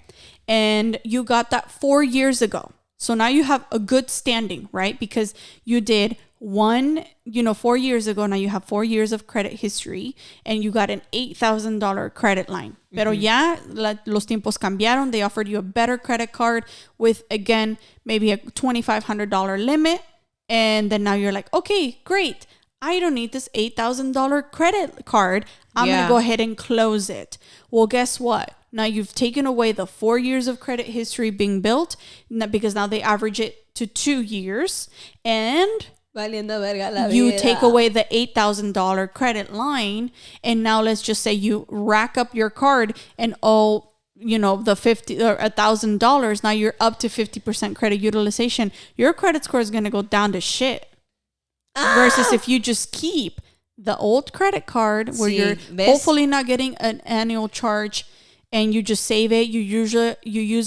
And you got that 4 years ago. So now you have a good standing, right? Because you did 4 years ago, now you have 4 years of credit history, and you got an $8,000 credit line. Pero ya los tiempos cambiaron. They offered you a better credit card with, again, maybe a $2,500 limit. And then now you're like, okay, great. I don't need this $8,000 credit card. I'm going to go ahead and close it. Well, guess what? Now you've taken away the 4 years of credit history being built because now they average it to 2 years. And you take away the $8,000 credit line. And now let's just say you rack up your card and the $50 or $1,000. Now you're up to 50% credit utilization. Your credit score is going to go down to shit. Versus if you just keep the old credit card where you're hopefully not getting an annual charge and you just save it. You use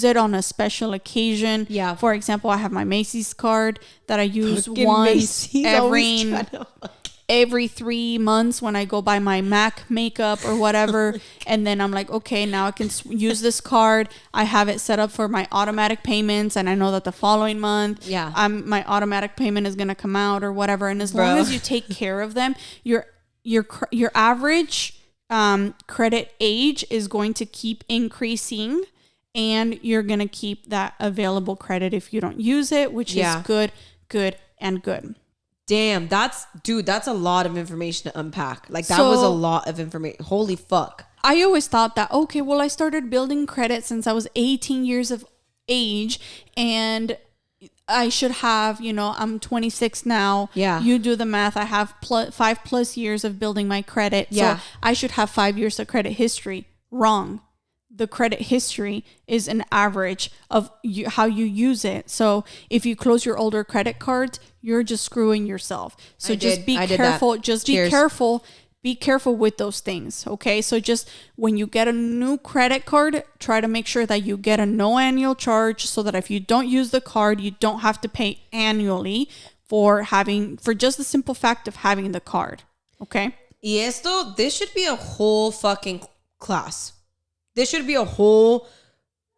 it on a special occasion. Yeah. For example, I have my Macy's card that I use once every 3 months when I go buy my MAC makeup or whatever. And then I'm like, okay, now I can use this card. I have it set up for my automatic payments. And I know that the following month, my automatic payment is going to come out or whatever. And as long as you take care of them, your average credit age is going to keep increasing. And you're going to keep that available credit if you don't use it, which is good, and good. Damn, that's a lot of information to unpack. Like, that was a lot of information. Holy fuck. I always thought that, okay, well, I started building credit since I was 18 years of age, and I should have, I'm 26 now. Yeah. You do the math. I have 5+ years of building my credit. Yeah. So I should have 5 years of credit history. Wrong. The credit history is an average of how you use it. So if you close your older credit cards, you're just screwing yourself. So be careful. Just be careful. Be careful with those things. Okay. So just when you get a new credit card, try to make sure that you get a no annual charge so that if you don't use the card, you don't have to pay annually for just the simple fact of having the card. Okay. This should be a whole fucking class. This should be a whole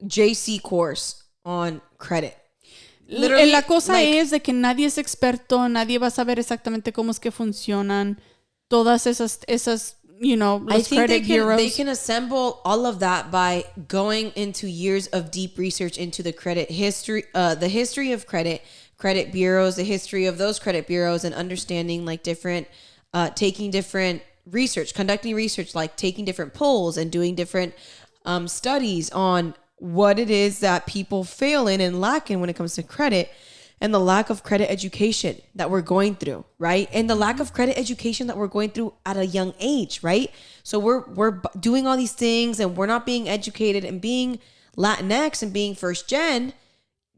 JC course on credit. Literally, la cosa es de que nadie es experto, nadie va a saber exactamente cómo es que funcionan todas esas los credit bureaus. They can assemble all of that by going into years of deep research into the credit history, the history of credit bureaus, the history of those credit bureaus, and understanding like different, taking different research, conducting research, like taking different polls and doing different studies on what it is that people fail in and lack in when it comes to credit, and the lack of credit education that we're going through, right? And the lack of credit education that we're going through at a young age, right? So we're doing all these things and we're not being educated, and being Latinx and being first gen,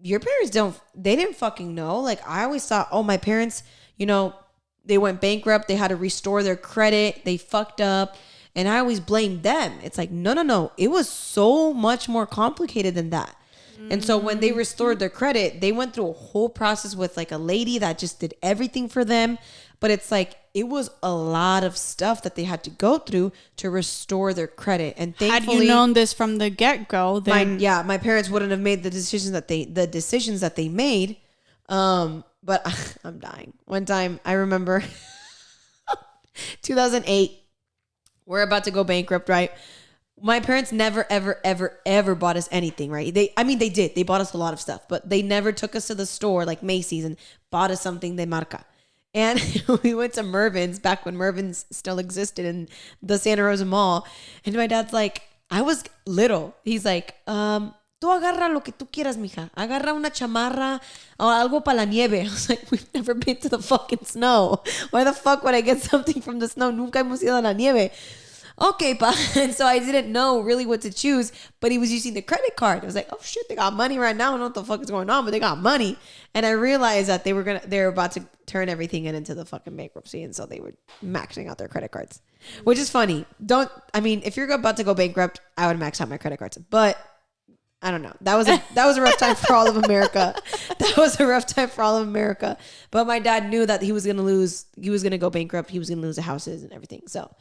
your parents they didn't fucking know. Like, I always thought, oh, my parents, they went bankrupt, they had to restore their credit, they fucked up. And I always blamed them. It's like, no. It was so much more complicated than that. Mm-hmm. And so when they restored their credit, they went through a whole process with like a lady that just did everything for them. But it's like, it was a lot of stuff that they had to go through to restore their credit. And thankfully, had you known this from the get-go, then my parents wouldn't have made the decisions that they made. But I'm dying. One time, I remember 2008, we're about to go bankrupt, right? My parents never, ever, ever, ever bought us anything, right? They did. They bought us a lot of stuff, but they never took us to the store like Macy's and bought us something de marca. And we went to Mervyn's back when Mervyn's still existed in the Santa Rosa Mall. And my dad's like, I was little. He's like, tú agarra lo que tú quieras, mija. Agarra una chamarra o algo para la nieve. I was like, we've never been to the fucking snow. Why the fuck would I get something from the snow? Nunca hemos ido a la nieve. Okay, pa. And so I didn't know really what to choose, but he was using the credit card. I was like, oh shit, they got money right now. I don't know what the fuck is going on, but they got money. And I realized that they were about to turn everything into the fucking bankruptcy. And so they were maxing out their credit cards, which is funny. If you're about to go bankrupt, I would max out my credit cards, but I don't know. That was a rough time for all of America. But my dad knew that he was going to go bankrupt. He was going to lose the houses and everything. So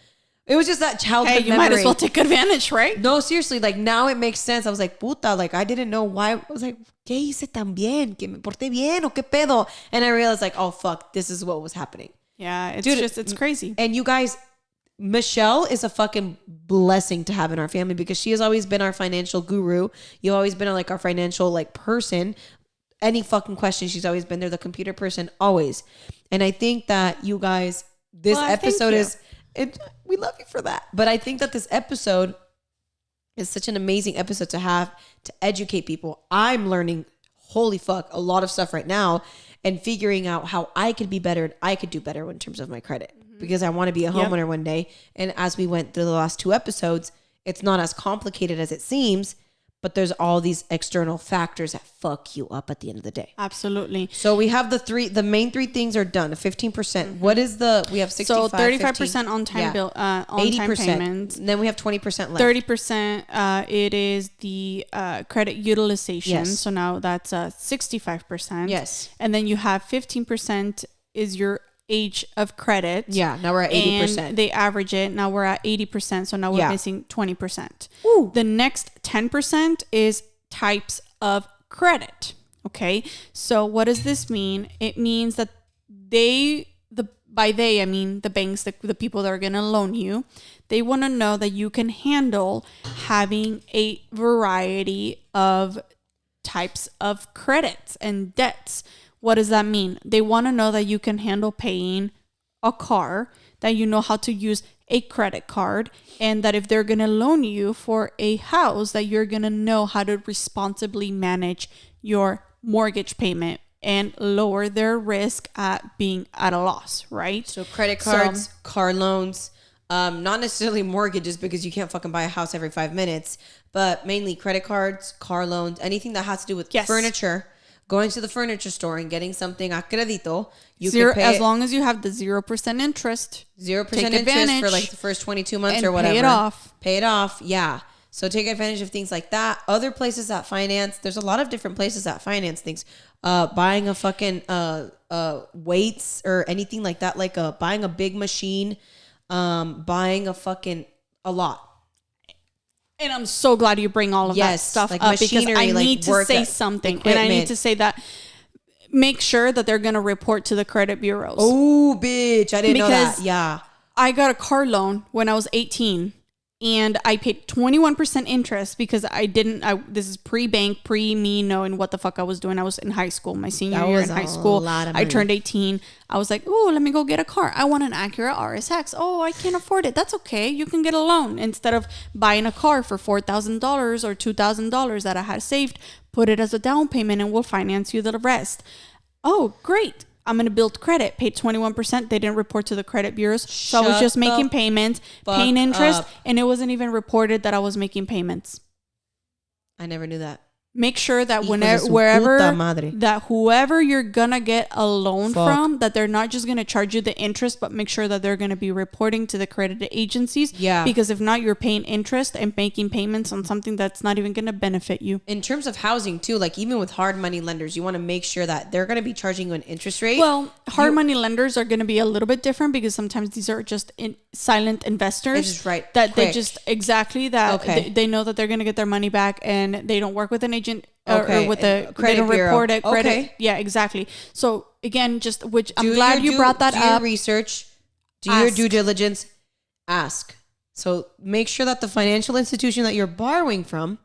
it was just that childhood memory. Might as well take advantage, right? No, seriously. Like now it makes sense. I was like, puta, like I didn't know why. I was like, ¿qué hice tan bien? ¿Que me porté bien o qué pedo? And I realized like, oh fuck, this is what was happening. Yeah, it's crazy. And you guys, Michelle is a fucking blessing to have in our family because she has always been our financial guru. You've always been like our financial like person. Any fucking question, she's always been there. The computer person, always. And I think that you guys, this episode we love you for that. But I think that this episode is such an amazing episode to have to educate people. I'm learning, holy fuck, a lot of stuff right now and figuring out how I could be better and I could do better in terms of my credit because I want to be a homeowner one day. And as we went through the last 2 episodes, it's not as complicated as it seems, but there's all these external factors that fuck you up at the end of the day. Absolutely. So we have the main 3 things are done. 15%. What is we have 65, so 35% on time bill, on 80%, time payments. And then we have 20% left. 30%. It is the credit utilization. Yes. So now that's 65%. Yes. And then you have 15% is your age of credit. Yeah. Now we're at 80%. And they average it. Now we're at 80%. So now we're missing 20%. Ooh. The next 10% is types of credit. Okay. So what does this mean? It means that I mean the banks, the people that are going to loan you, they want to know that you can handle having a variety of types of credits and debts. What does that mean? They want to know that you can handle paying a car, that you know how to use a credit card, and that if they're going to loan you for a house, that you're going to know how to responsibly manage your mortgage payment and lower their risk at being at a loss, right? So credit cards, car loans, not necessarily mortgages because you can't fucking buy a house every 5 minutes, but mainly credit cards, car loans, anything that has to do with furniture. Going to the furniture store and getting something a crédito, you can pay as long as you have the 0% interest. 0% interest for like the first 22 months or whatever. Pay it off. Yeah. So take advantage of things like that. Other places that finance, there's a lot of different places that finance things. Buying a fucking weights or anything like that, like buying a big machine, buying a lot. And I'm so glad you bring all of that stuff like up because I like need to say something. Equipment. And I need to say that make sure that they're going to report to the credit bureaus. Oh, bitch. I didn't know that. Yeah. I got a car loan when I was 18 and I paid 21% interest because this is pre-bank, pre-me knowing what the fuck I was doing. I was in high school, my senior year in high school. I turned 18. I was like, oh, let me go get a car. I want an Acura RSX. Oh, I can't afford it. That's okay. You can get a loan. Instead of buying a car for $4,000 or $2,000 that I had saved, put it as a down payment and we'll finance you the rest. Oh, great. I'm going to build credit. Paid 21%. They didn't report to the credit bureaus. So I was just making payments, paying interest, and it wasn't even reported that I was making payments. I never knew that. Make sure that whoever you're gonna get a loan from, that they're not just gonna charge you the interest, but make sure that they're gonna be reporting to the credit agencies. Yeah. Because if not, you're paying interest and making payments on something that's not even gonna benefit you. In terms of housing too, like even with hard money lenders, you want to make sure that they're gonna be charging you an interest rate. Well, hard money lenders are gonna be a little bit different because sometimes these are just silent investors. Right. That quick. They just they know that they're gonna get their money back and they don't work with an agent. or with the credit bureau. reported credit. Okay. Yeah, exactly. So again, I'm glad you brought that up. Do your research. Do your due diligence. Ask. So make sure that the financial institution that you're borrowing from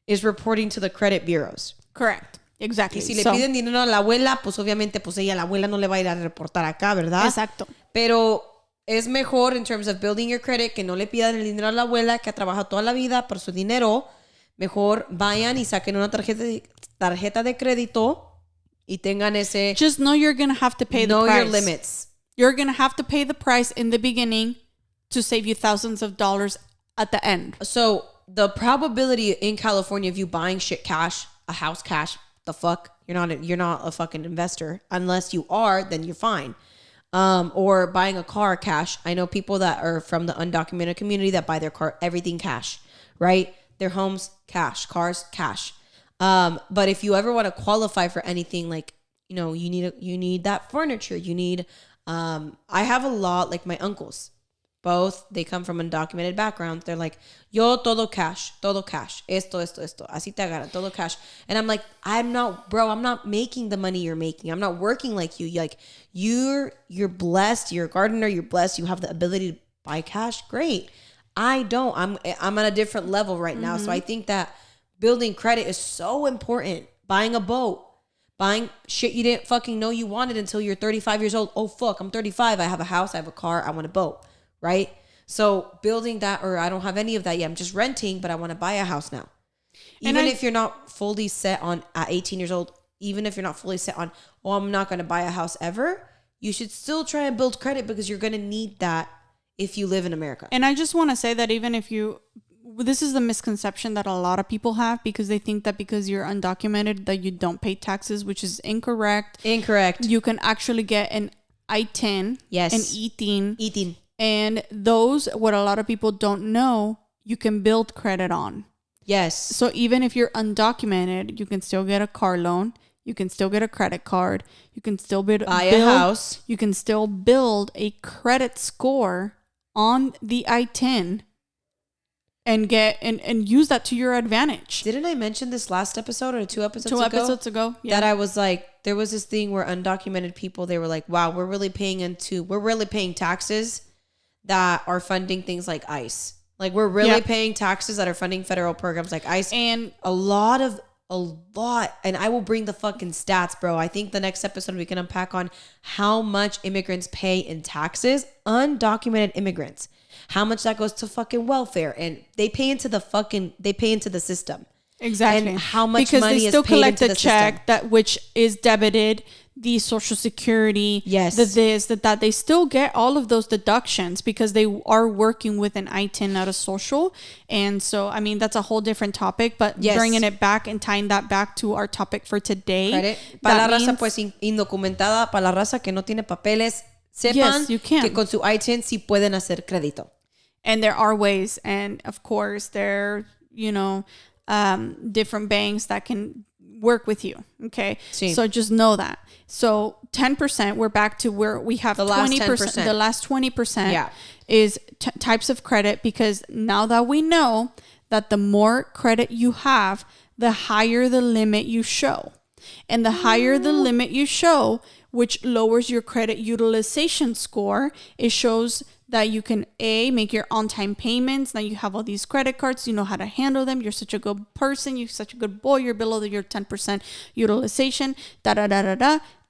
is reporting to the credit bureaus. Correct. Exactly. Y si le piden dinero a la abuela, pues obviamente, pues ella, la abuela no le va a ir a reportar acá, ¿verdad? Exacto. Pero es mejor in terms of building your credit que no le pidan el dinero a la abuela que ha trabajado toda la vida por su dinero. Mejor vayan y saquen una tarjeta de crédito y tengan ese... Just know you're going to have to pay the price. Know your limits. You're going to have to pay the price in the beginning to save you thousands of dollars at the end. So the probability in California of you buying shit cash, a house cash, the fuck, you're not a fucking investor. Unless you are, then you're fine. Or buying a car cash. I know people that are from the undocumented community that buy their car, everything cash, right? Their homes cash, cars cash. But if you ever want to qualify for anything, like, you need that furniture. You need, I have a lot, like my uncles, both, they come from undocumented backgrounds. They're like, yo, todo cash, esto, así te agarra, todo cash. And I'm like, I'm not making the money you're making. I'm not working like you. Like, you're blessed. You're a gardener. You're blessed. You have the ability to buy cash. Great. I don't. I'm at a different level right now. So I think that building credit is so important. Buying a boat. Buying shit you didn't fucking know you wanted until you're 35 years old. Oh, fuck, I'm 35. I have a house. I have a car. I want a boat. Right? So building that, or I don't have any of that yet. I'm just renting, but I want to buy a house now. Even if you're not fully set on, at 18 years old, even if you're not fully set on, I'm not going to buy a house ever, you should still try and build credit because you're going to need that if you live in America. And I just want to say that even if this is the misconception that a lot of people have, because they think that because you're undocumented that you don't pay taxes, which is incorrect. You can actually get an I-10, yes, an E-10. E-10. And those, what a lot of people don't know, you can build credit on. Yes. So even if you're undocumented, you can still get a car loan. You can still get a credit card. You can still buy a house. You can still build a credit score on the I-10 and get and use that to your advantage. Didn't I mention this last episode or two episodes ago? Yeah. That I was like, there was this thing where undocumented people, they were like, wow, we're really paying taxes that are funding things like ICE. Like, we're really paying taxes that are funding federal programs like ICE. And a lot. And I will bring the fucking stats, bro. I think the next episode we can unpack on how much immigrants pay in taxes, undocumented immigrants, how much that goes to fucking welfare. And they pay into the system. Exactly. And how much money is paid into the system. Because they still collect a check that which is debited, the Social Security, yes, the this, that they still get all of those deductions because they are working with an I-10, not a social. And so, I mean, that's a whole different topic, but bringing it back and tying that back to our topic for today. Credit. Para la raza pues indocumentada, para la raza que no tiene papeles, sepan que con su I-10 sí pueden hacer crédito. And there are ways, and of course there, different banks that can work with you. Okay. Sí. So just know that. So 10%, we're back to where we have the 20%. The last 20% is types of credit, because now that we know that the more credit you have, the higher the limit you show. And the higher the limit you show, which lowers your credit utilization score, it shows that you can make your on-time payments. Now you have all these credit cards, you know how to handle them. You're such a good person. You're such a good boy. You're below your 10% utilization.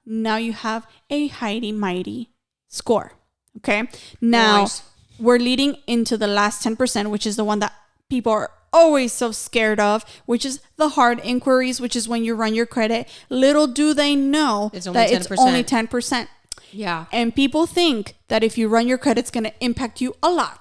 Now you have a mighty score. Okay. Now we're leading into the last 10%, which is the one that people are always so scared of, which is the hard inquiries, which is when you run your credit. Little do they know it's only 10%. Yeah. And people think that if you run your credit, it's going to impact you a lot.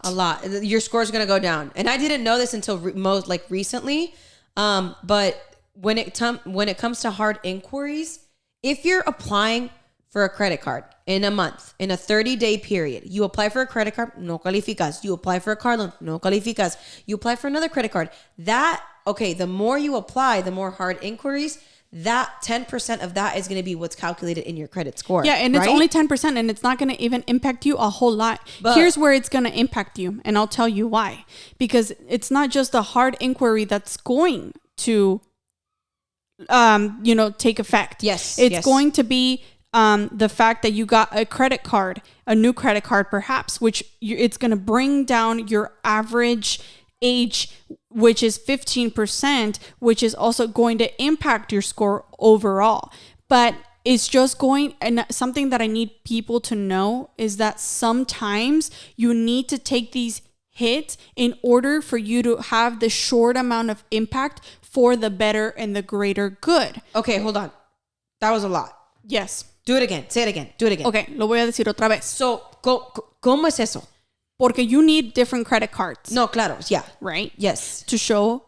Your score is going to go down. And I didn't know this until recently. But when it comes to hard inquiries, if you're applying for a credit card in a month, in a 30-day period, you apply for a credit card, no calificas. You apply for a car loan, no calificas. You apply for another credit card. The more you apply, the more hard inquiries, that 10% of that is going to be what's calculated in your credit score. Yeah, and it's only 10%, and it's not going to even impact you a whole lot. But here's where it's going to impact you, and I'll tell you why. Because it's not just a hard inquiry that's going to take effect. Yes. It's going to be the fact that you got a credit card, a new credit card perhaps, which it's going to bring down your average age, which is 15%, which is also going to impact your score overall. But it's just and something that I need people to know is that sometimes you need to take these hits in order for you to have the short amount of impact for the better and the greater good. Okay, hold on. That was a lot. Yes. Do it again. Say it again. Do it again. Okay, lo voy a decir otra vez. So, ¿cómo es eso? Porque you need different credit cards. No, claro. Yeah. Right? Yes. To show,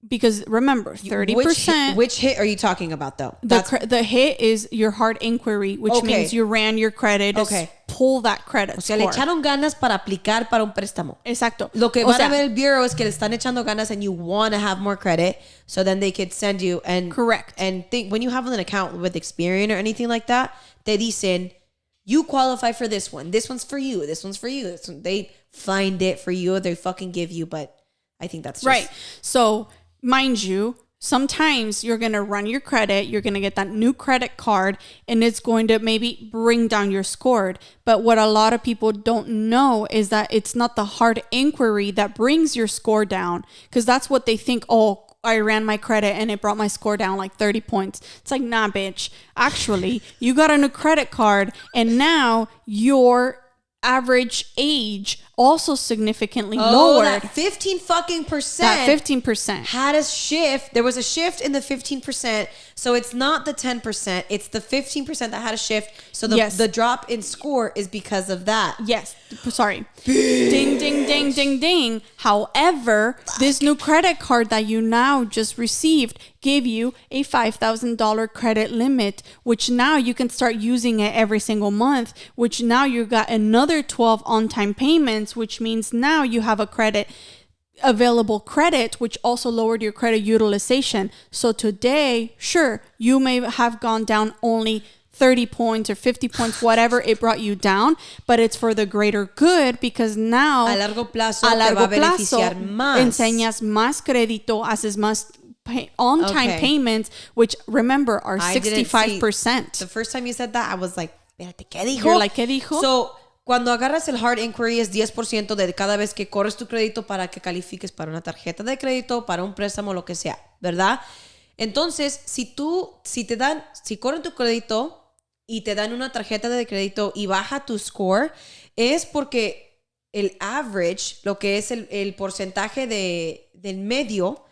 because remember, 30%. Which hit are you talking about, though? The hit is your hard inquiry, which means you ran your credit to pull that credit score. Le echaron ganas para aplicar para un préstamo. Exacto. Lo que van a ver el bureau es que le están echando ganas and you want to have more credit, so then they could send you and correct. And when you have an account with Experian or anything like that, te dicen, you qualify for this one. This one's for you. This one's for you. They find it for you. They fucking give you, but I think that's just... Right. So, mind you, sometimes you're going to run your credit, you're going to get that new credit card, and it's going to maybe bring down your score. But what a lot of people don't know is that it's not the hard inquiry that brings your score down, because that's what they think, oh, I ran my credit and it brought my score down like 30 points. It's like, nah, bitch. Actually, you got a new credit card and now your average age also significantly lowered. That 15% That 15% had a shift. There was a shift in the 15%. So it's not the 10%. It's the 15% that had a shift. So the drop in score is because of that. Yes. Sorry. Ding, ding, ding, ding, ding. However, this new credit card that you now just received gave you a $5,000 credit limit, which now you can start using it every single month, which now you got another 12 on-time payments, which means now you have available credit, which also lowered your credit utilization. So today, sure, you may have gone down only 30 points or 50 points, whatever it brought you down, but it's for the greater good, because now a largo plazo te va a beneficiar más. Enseñas más crédito, haces más on-time payments, which remember are 65%. The first time you said that, I was like, espérate, ¿qué dijo? You're like, ¿qué dijo? So, cuando agarras el hard inquiry es 10% de cada vez que corres tu crédito para que califiques para una tarjeta de crédito, para un préstamo, lo que sea, ¿verdad? Entonces, si corren tu crédito y te dan una tarjeta de crédito y baja tu score, es porque el average, lo que es el porcentaje del medio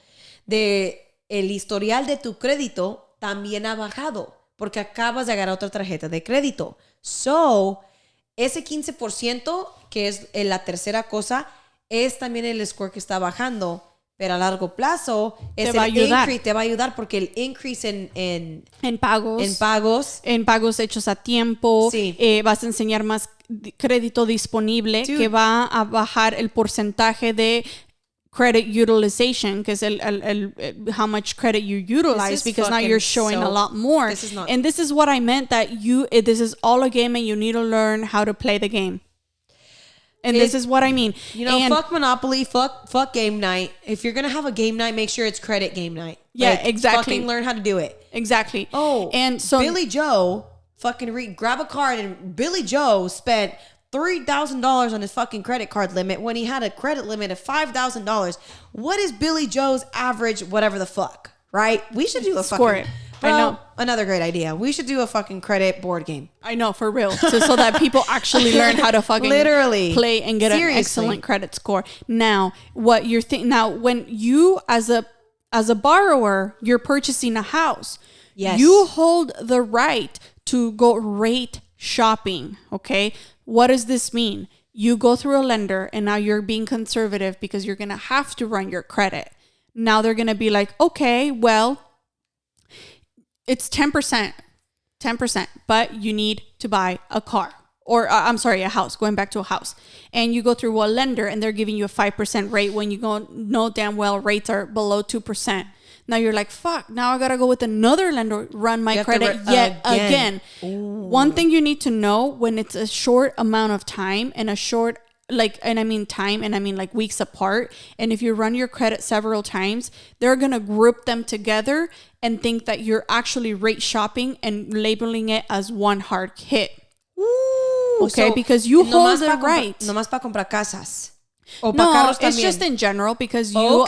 de el historial de tu crédito también ha bajado, porque acabas de agarrar otra tarjeta de crédito. So, ese 15%, que es la tercera cosa, es también el score que está bajando, pero a largo plazo te va a ayudar porque el increase en pagos hechos a tiempo, vas a enseñar más crédito disponible, que va a bajar el porcentaje de credit utilization, because how much credit you utilize, because now you're showing a lot more. And this is what I meant, that this is all a game and you need to learn how to play the game. And this is what I mean. Fuck Monopoly, fuck game night. If you're going to have a game night, make sure it's credit game night. Yeah, exactly. Fucking learn how to do it. Exactly. Oh, and so Billy Joe grab a card, and Billy Joe spent $3,000 on his fucking credit card limit when he had a credit limit of $5,000. What is Billy Joe's average, whatever the fuck, right? We should do a score fucking... it. I know. Another great idea. We should do a fucking credit board game. I know, for real. So that people actually learn how to fucking literally play and get an excellent credit score. Now, what you're when you as a borrower, you're purchasing a house, you hold the right to go rate shopping, okay? What does this mean? You go through a lender and now you're being conservative because you're going to have to run your credit. Now they're going to be like, okay, well, it's 10%, but you need to buy a car, or a house, going back to a house. And you go through a lender and they're giving you a 5% rate when you know damn well rates are below 2%. Now you're like, fuck, now I got to go with another lender, run my credit yet again. One thing you need to know when it's a short amount of time and a short and I mean time, and I mean like weeks apart. And if you run your credit several times, they're going to group them together and think that you're actually rate shopping and labeling it as one hard hit. Ooh, okay, so because you hold it right. Nomás para comprar casas. O no, carros it's también. Just in general because you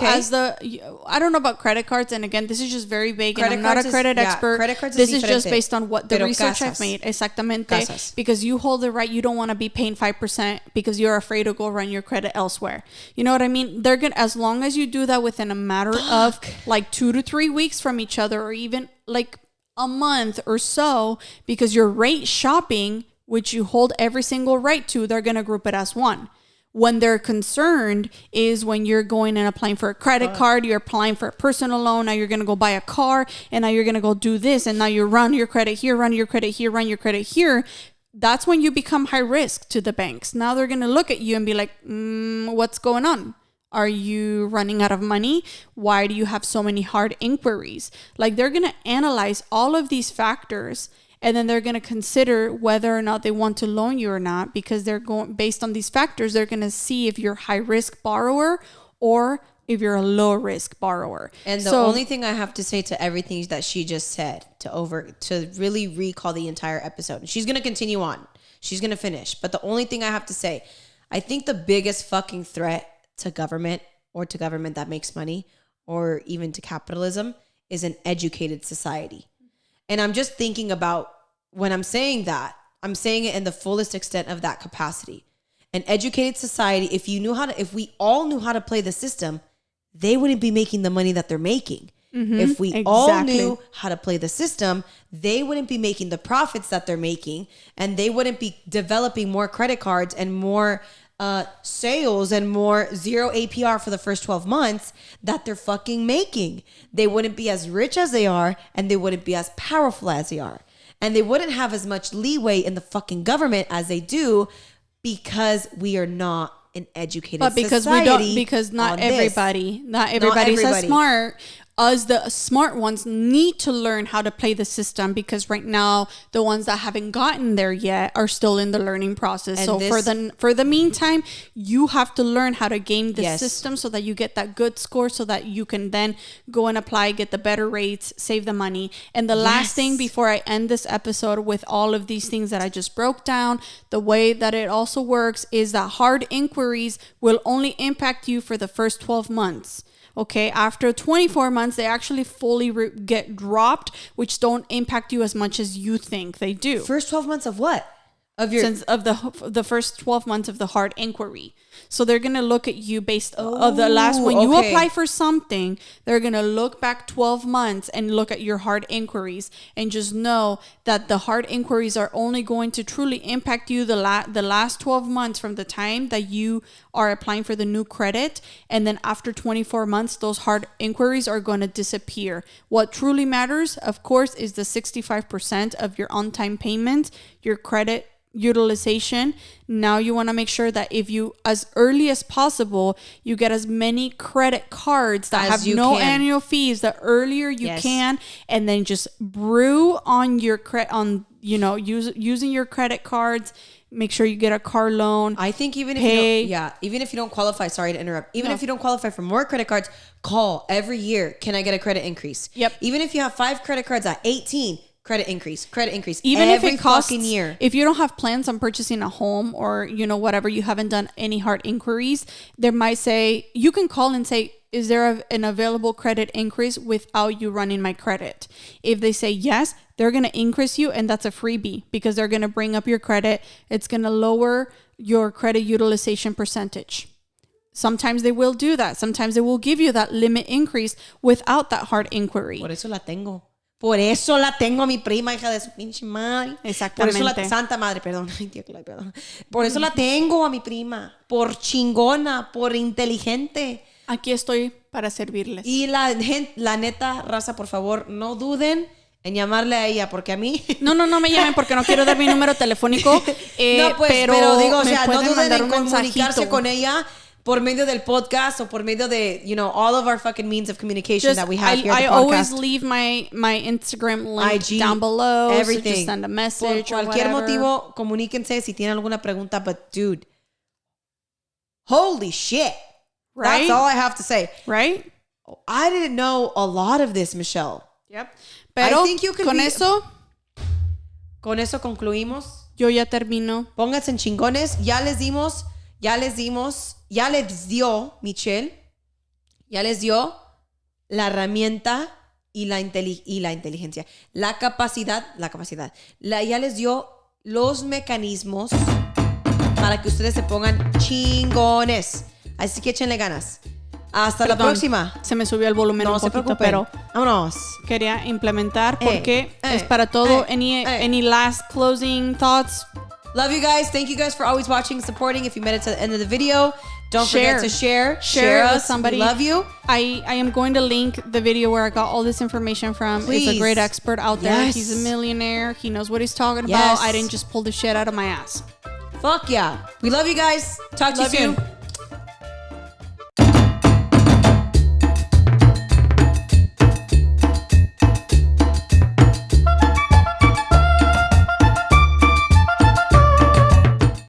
I don't know about credit cards, and again, this is just very vague, and I'm not a credit expert. Credit cards this is just based on what the research casas. I've made. Exactamente. Casas. Because you hold it right, you don't want to be paying 5% because you're afraid to go run your credit elsewhere. You know what I mean? They're gonna, as long as you do that within a matter of like 2 to 3 weeks from each other, or even like a month or so, because you're rate shopping, which you hold every single rate to, they're gonna group it as one. When they're concerned is when you're going and applying for a credit card, you're applying for a personal loan, now you're going to go buy a car, and now you're going to go do this, and now you run your credit here, run your credit here, run your credit here. That's when you become high risk to the banks. Now they're going to look at you and be like, what's going on? Are you running out of money? Why do you have so many hard inquiries? Like, they're going to analyze all of these factors, and then they're going to consider whether or not they want to loan you or not, because they're going, based on these factors, they're going to see if you're a high risk borrower or if you're a low risk borrower. And the only thing I have to say to everything that she just said to really recall the entire episode, and she's going to continue on. She's going to finish. But the only thing I have to say, I think the biggest fucking threat to government, or to government that makes money, or even to capitalism, is an educated society. And I'm just thinking about, when I'm saying that, I'm saying it in the fullest extent of that capacity. An educated society, if we all knew how to play the system, they wouldn't be making the money that they're making. Mm-hmm, if we all knew how to play the system, they wouldn't be making the profits that they're making, and they wouldn't be developing more credit cards and more sales and more zero APR for the first 12 months that they're fucking making. They wouldn't be as rich as they are, and they wouldn't be as powerful as they are. And they wouldn't have as much leeway in the fucking government as they do, because we are not an educated society. Because not everybody's as smart. Us, the smart ones, need to learn how to play the system, because right now the ones that haven't gotten there yet are still in the learning process. And so for the meantime, you have to learn how to game the system so that you get that good score, so that you can then go and apply, get the better rates, save the money. And the last thing before I end this episode with all of these things that I just broke down, the way that it also works is that hard inquiries will only impact you for the first 12 months. Okay, after 24 months, they actually fully get dropped, which don't impact you as much as you think they do. First 12 months of what? Of the first 12 months of the hard inquiry. So they're going to look at you based of the last, when you apply for something, they're going to look back 12 months and look at your hard inquiries, and just know that the hard inquiries are only going to truly impact you the last 12 months from the time that you are applying for the new credit. And then after 24 months, those hard inquiries are going to disappear. What truly matters, of course, is the 65% of your on-time payment, your credit utilization. Now you want to make sure that if you, as early as possible, you get as many credit cards that have no annual fees, the earlier you can, and then just brew on your using your credit cards. Make sure you get a car loan. I think even if you don't qualify, sorry to interrupt, if you don't qualify for more credit cards, call every year. Can I get a credit increase? Yep. Even if you have 5 credit cards at 18, credit increase. Even every if it costs, fucking year. If you don't have plans on purchasing a home, or whatever, you haven't done any hard inquiries, they might say, you can call and say, is there an available credit increase without you running my credit? If they say yes, they're going to increase you, and that's a freebie, because they're going to bring up your credit. It's going to lower your credit utilization percentage. Sometimes they will do that. Sometimes they will give you that limit increase without that hard inquiry. Por eso la tengo a mi prima, hija de su pinche madre. Exactamente. Por eso Santa madre, perdón. Perdón. Por eso la tengo a mi prima. Por chingona, por inteligente. Aquí estoy para servirles. Y la neta, raza, por favor, no duden en llamarle a ella, porque a mí... No me llamen, porque no quiero dar mi número telefónico. No, pues, pero digo, o sea, no duden en comunicarse mensajito con ella por medio del podcast, o por medio de, all of our fucking means of communication that we have here at the podcast. I always leave my Instagram link IG, down below. Everything. So just send a message por cualquier motivo, comuníquense si tienen alguna pregunta. But dude, Holy shit. Right? That's all I have to say. Right? I didn't know a lot of this, Michelle. Yep. Pero I think you can con be- eso, concluimos. yo ya termino. Pónganse en chingones. Ya les dio, Michelle, ya les dio la herramienta y la inteligencia. La capacidad. Ya les dio los mecanismos para que ustedes se pongan chingones. Así que échenle ganas. Hasta la próxima. Se me subió el volumen No un se poquito, preocupen. pero Vámonos. quería implementar porque es para todo. Any last closing thoughts? Love you guys. Thank you guys for always watching, supporting. If you made it to the end of the video, don't forget to share it with us. somebody. We love you. I am going to link the video where I got all this information from. Please. It's a great expert out there. Yes. He's a millionaire. He knows what he's talking Yes. about. I didn't just pull the shit out of my ass. Fuck yeah. We love you guys. Talk to you soon.